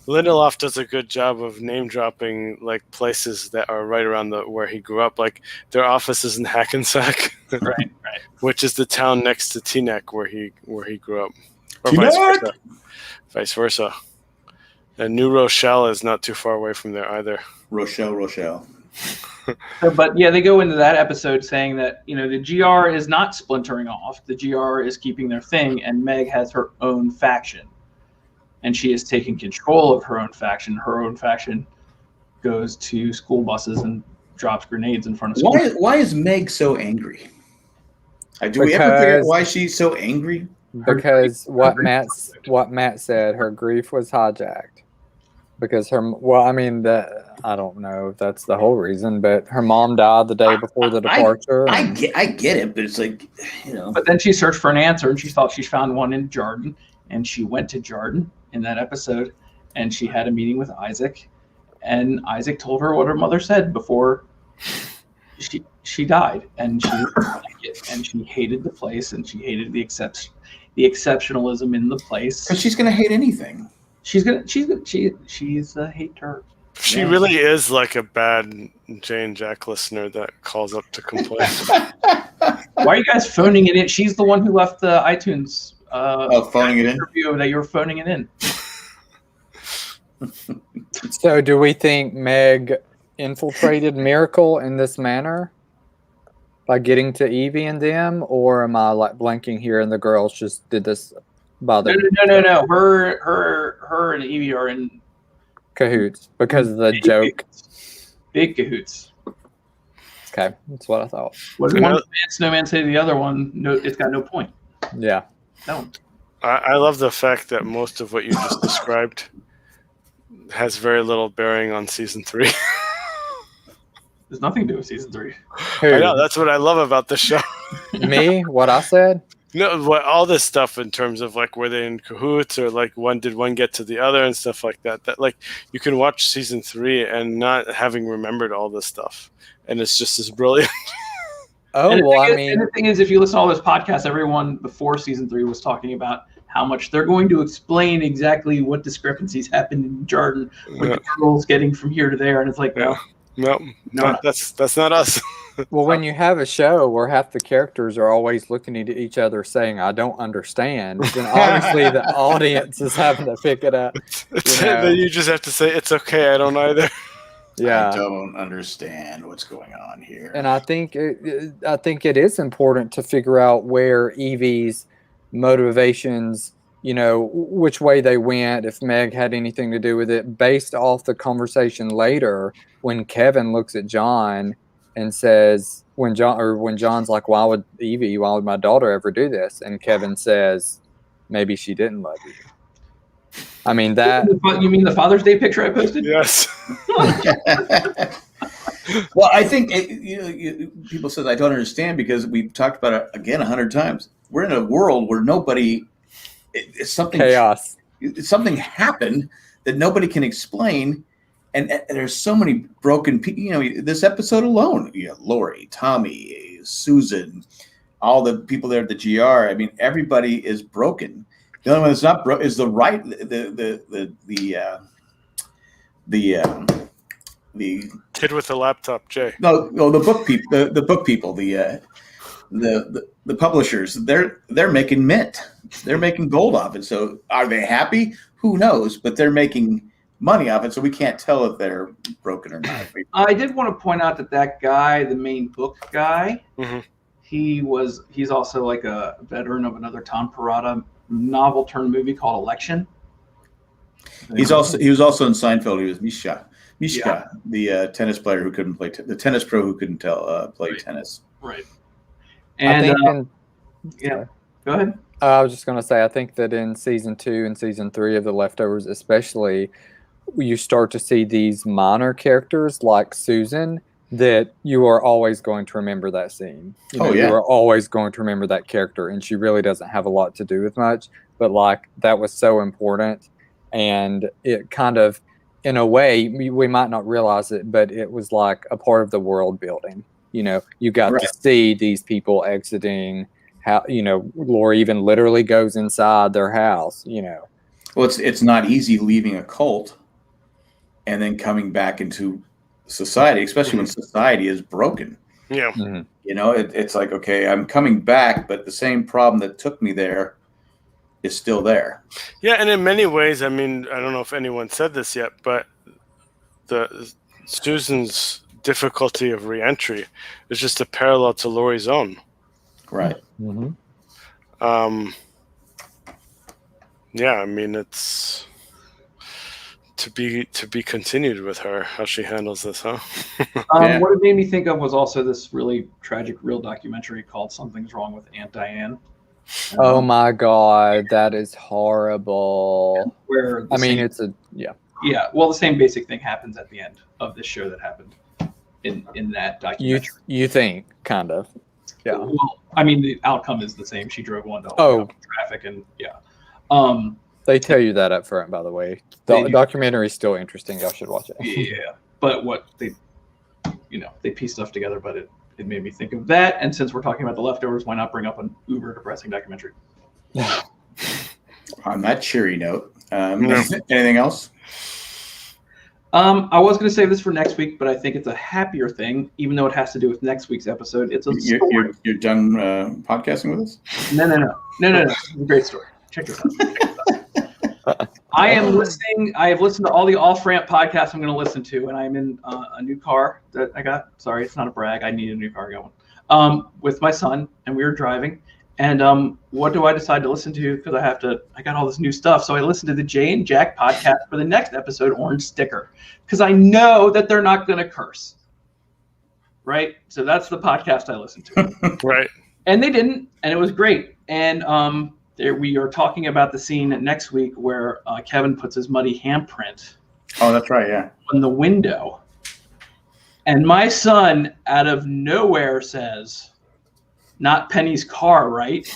Lindelof does a good job of name dropping like places that are right around where he grew up. Like their office is in Hackensack, right, which is the town next to Teaneck where he grew up, or vice versa. And New Rochelle is not too far away from there either. Rochelle. But yeah, they go into that episode saying that the GR is not splintering off. The GR is keeping their thing, and Meg has her own faction. And she is taking control of her own faction. Her own faction goes to school buses and drops grenades in front of schools. Why is Meg so angry? Do we ever figure out why she's so angry? Because what Matt said, her grief was hijacked. Because I don't know if that's the whole reason, but her mom died the day before the departure. I get it, but it's like, But then she searched for an answer, and she thought she found one in Jordan, and she went to Jordan in that episode, and she had a meeting with Isaac, and Isaac told her what her mother said before she died, and she hated the place, and she hated the exceptionalism in the place. Because she's gonna hate anything. She's a hater. She really is like a bad Jane Jack listener that calls up to complain. Why are you guys phoning it in? She's the one who left the iTunes phoning it in interview that you were phoning it in. So do we think Meg infiltrated Miracle in this manner by getting to Evie and them, or am I like blanking here and the girls just did this by their No. Her and Evie are in cahoots because of the joke. Big cahoots. Okay, that's what I thought. What did one snowman say to the other one? No, it's got no point. Yeah. No. I love the fact that most of what you just described has very little bearing on season 3. There's nothing to do with season 3. I know, that's what I love about the show. Me? What I said? No, all this stuff in terms of like were they in cahoots or like did one get to the other and stuff like that. That like you can watch season 3 and not having remembered all this stuff, and it's just as brilliant. Oh, and well, and the thing is, if you listen to all those podcasts, everyone before season 3 was talking about how much they're going to explain exactly what discrepancies happened in Jordan with the girls getting from here to there, and it's like, no, that's not us. well, when you have a show where half the characters are always looking at each other saying, I don't understand, then obviously the audience is having to pick it up. Then you just have to say, it's okay, I don't either. I don't understand what's going on here. And I think it is important to figure out where Evie's motivations, which way they went, if Meg had anything to do with it, based off the conversation later when Kevin looks at John and says, when John's like, why would my daughter ever do this? And Kevin says, maybe she didn't love you. I mean, that. You mean the Father's Day picture I posted? Yes. Well, I think people said I don't understand because we've talked about it again 100 times. We're in a world where chaos. Something happened that nobody can explain, and there's so many broken people. This episode alone, Lori, Tommy, Susan, all the people there at the GR. I mean, everybody is broken. The only one that's not broke is the kid with the laptop, Jay. No, the book people, the book people, the publishers. They're making mint. They're making gold off it. So are they happy? Who knows? But they're making money off it. So we can't tell if they're broken or not. I did want to point out that guy, the main book guy, mm-hmm. he's also like a veteran of another Tom Perrotta novel turned movie called Election. He was also in Seinfeld. He was Mishka, the tennis player who couldn't play the tennis pro who couldn't play tennis. Right. And go ahead. I was just going to say, I think that in season 2 and season 3 of The Leftovers, especially, you start to see these minor characters like Susan that you are always going to remember that scene. You are always going to remember that character, and she really doesn't have a lot to do with much, but like that was so important, and it kind of, in a way, we might not realize it, but it was like a part of the world building. You got to see these people exiting. How Lori even literally goes inside their house. Well, it's not easy leaving a cult and then coming back into society, especially when society is broken. Yeah. Mm-hmm. It's like, okay, I'm coming back, but the same problem that took me there is still there. Yeah, and in many ways, I mean, I don't know if anyone said this yet, but the Susan's difficulty of reentry is just a parallel to Lori's own. Right. Mm-hmm. Yeah, I mean, it's to be continued with her, how she handles this, huh? What it made me think of was also this really tragic real documentary called Something's Wrong with Aunt Diane. Oh my God, that is horrible. Yeah, well, the same basic thing happens at the end of this show that happened in that documentary. You think, kind of. Yeah. Well, I mean, the outcome is the same. She drove one to traffic, and they tell you that up front, by the way. The documentary is still interesting. Y'all should watch it. Yeah, but what they piece stuff together, but it made me think of that. And since we're talking about The Leftovers, why not bring up an uber depressing documentary? On that cheery note, anything else? I was going to save this for next week, but I think it's a happier thing, even though it has to do with next week's episode. It's You're done podcasting with us? No. It's a great story. Check this out. I have listened to all the off-ramp podcasts I'm going to listen to, and I'm in a new car that I got. Sorry, it's not a brag. I need a new car going. With my son, and we were driving. And what do I decide to listen to? Because I got all this new stuff. So I listened to the Jay and Jack podcast for the next episode, Orange Sticker, because I know that they're not going to curse. Right? So that's the podcast I listened to. Right. And they didn't, and it was great. And we are talking about the scene next week where Kevin puts his muddy handprint. Oh, that's right, yeah. On the window. And my son, out of nowhere, says, "Not Penny's car, right?"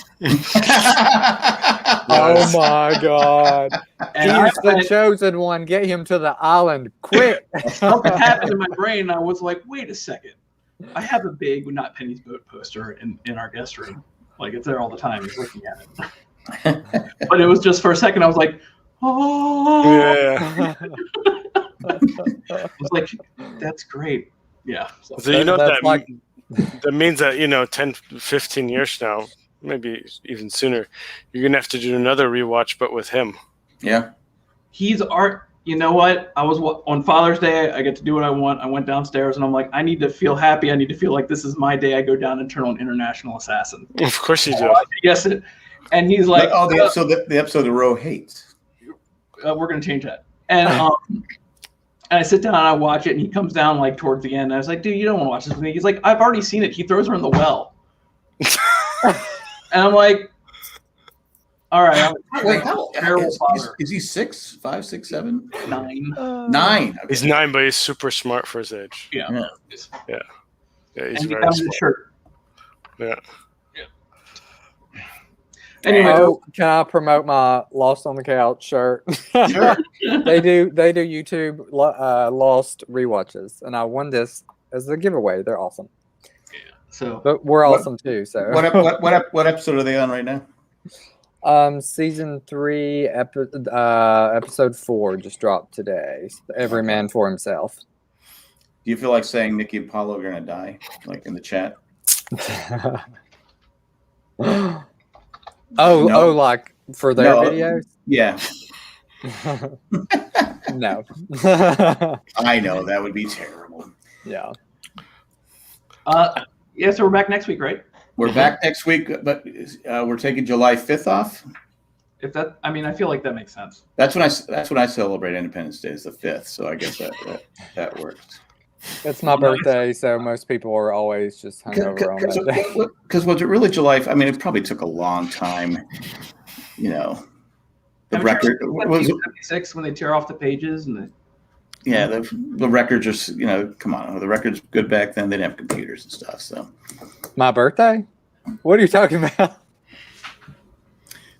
Oh my God. And he's the chosen one. Get him to the island quick. Something happened in my brain. And I was like, wait a second. I have a big Not Penny's Boat poster in our guest room. Like, it's there all the time. He's looking at it. But it was just for a second, I was like, oh. Yeah. I was like, that's great. Yeah. So that means that, 10, 15 years now, maybe even sooner, you're going to have to do another rewatch, but with him. Yeah. He's art. You know what? I was on Father's Day. I get to do what I want. I went downstairs and I'm like, I need to feel happy. I need to feel like this is my day. I go down and turn on International Assassin. Of course you do. Yes. And he's like, the episode the Roe hates. We're going to change that. And and I sit down and I watch it, and he comes down like towards the end. And I was like, dude, you don't want to watch this with me. He's like, I've already seen it. He throws her in the well. And I'm like, all right. Wait, how is he 6, 5, 6, 7? 9. 9. Okay. He's 9, but he's super smart for his age. Yeah. He's and very smart. Shirt. Yeah. Anyway, can I promote my Lost on the Couch shirt? Sure. They do YouTube Lost rewatches, and I won this as a giveaway. They're awesome. Yeah. So, but we're awesome too. So what episode are they on right now? Season 3, episode 4 just dropped today. Every Man for Himself. Do you feel like saying Nikki and Paulo are gonna die, like in the chat? Oh, like for their videos? Yeah. No. I know that would be terrible. Yeah. Yeah. So we're back next week, right? We're back next week, but we're taking July 5th off. I feel like that makes sense. That's when I celebrate Independence Day, is the 5th. So I guess that works. It's my birthday, so most people are always just hungover on that day. Because was it really July? I mean, it probably took a long time. The record was 76 when they tear off the pages and the records are come on, the records good back then. They didn't have computers and stuff. So my birthday? What are you talking about?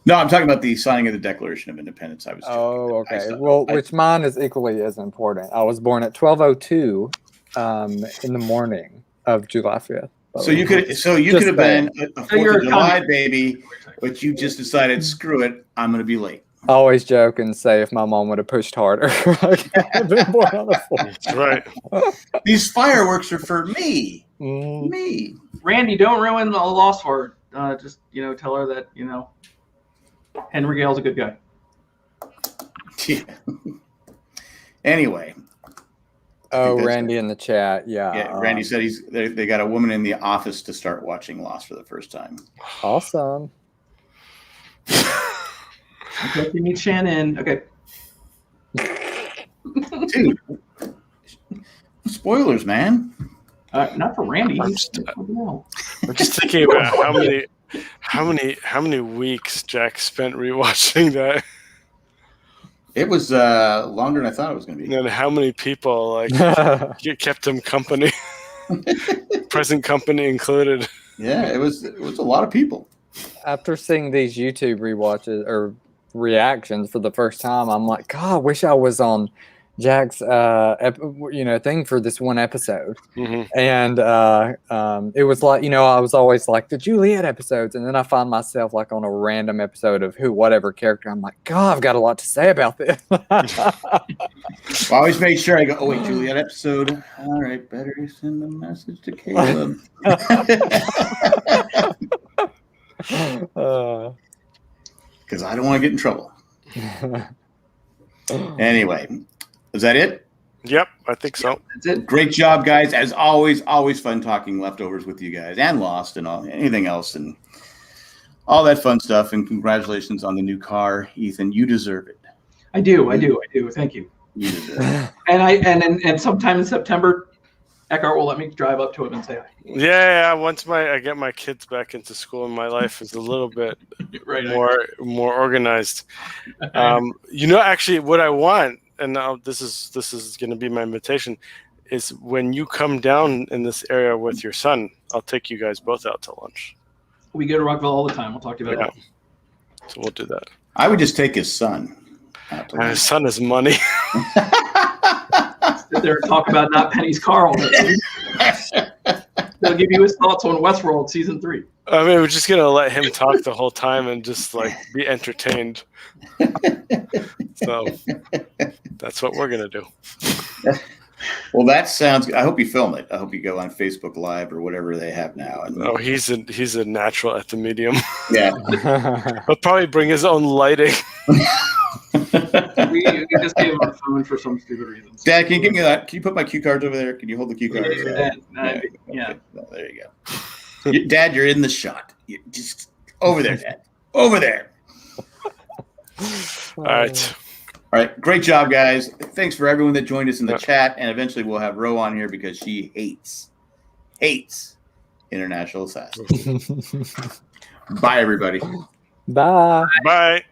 No, I'm talking about the signing of the Declaration of Independence. I was. Oh, okay. Which mine is equally as important. I was born at 12:02 in the morning of July 5th. So you could have been a 4th of July baby, but you just decided, screw it, I'm going to be late. I always joke and say if my mom would have pushed harder, I'd been born on the 4th. That's right. These fireworks are for me. Me. Randy, don't ruin the Lost for her. Just tell her that Henry Gale's a good guy. Yeah. Anyway. Oh, Randy in the chat. Yeah. Randy said they got a woman in the office to start watching Lost for the first time. Awesome. Okay, you need Shannon. Okay. Dude. Spoilers, man. Not for Randy. I'm just thinking about how many weeks Jack spent rewatching that. It was longer than I thought it was going to be. And how many people kept him company, present company included. Yeah, it was a lot of people. After seeing these YouTube rewatches or reactions for the first time, I'm like, God, I wish I was on Jack's thing for this one episode. Mm-hmm. And it was like, I was always like the Juliet episodes, and then I find myself like on a random episode of whatever character. I'm like, God, I've got a lot to say about this. I always made sure I go, oh wait, Juliet episode. All right, better send a message to Caleb. Because I don't want to get in trouble. Anyway. Is that it? Yep, I think so. That's it. Great job, guys. As always fun talking Leftovers with you guys and Lost and anything else and all that fun stuff. And congratulations on the new car, Ethan. You deserve it. I do. Thank you. You deserve it. And sometime in September, Eckhart will let me drive up to him and say hi. Yeah. Once I get my kids back into school and my life is a little bit more organized. Actually, what I want. And now this is going to be my invitation, is when you come down in this area with your son, I'll take you guys both out to lunch. We go to Rockville all the time. We'll talk to you about it. So we'll do that. I would just take his son. His son is money. Sit there and talk about Not Penny's car all day. He'll give you his thoughts on Westworld season 3. I mean, we're just gonna let him talk the whole time and just like be entertained. So that's what we're gonna do. Well, that sounds good. I hope you film it. I hope you go on Facebook Live or whatever they have now. Oh, he's a natural at the medium. Yeah. He'll probably bring his own lighting. We just gave him our phone for some stupid reason. Dad, can you give me that? Can you put my cue cards over there? Can you hold the cue cards? Yeah. Okay. Well, there you go. Dad, you're in the shot. Just over there, Dad. Over there. All right. All right. Great job, guys. Thanks for everyone that joined us in the chat. And eventually we'll have Ro on here because she hates International Assassins. Bye, everybody. Bye. Bye.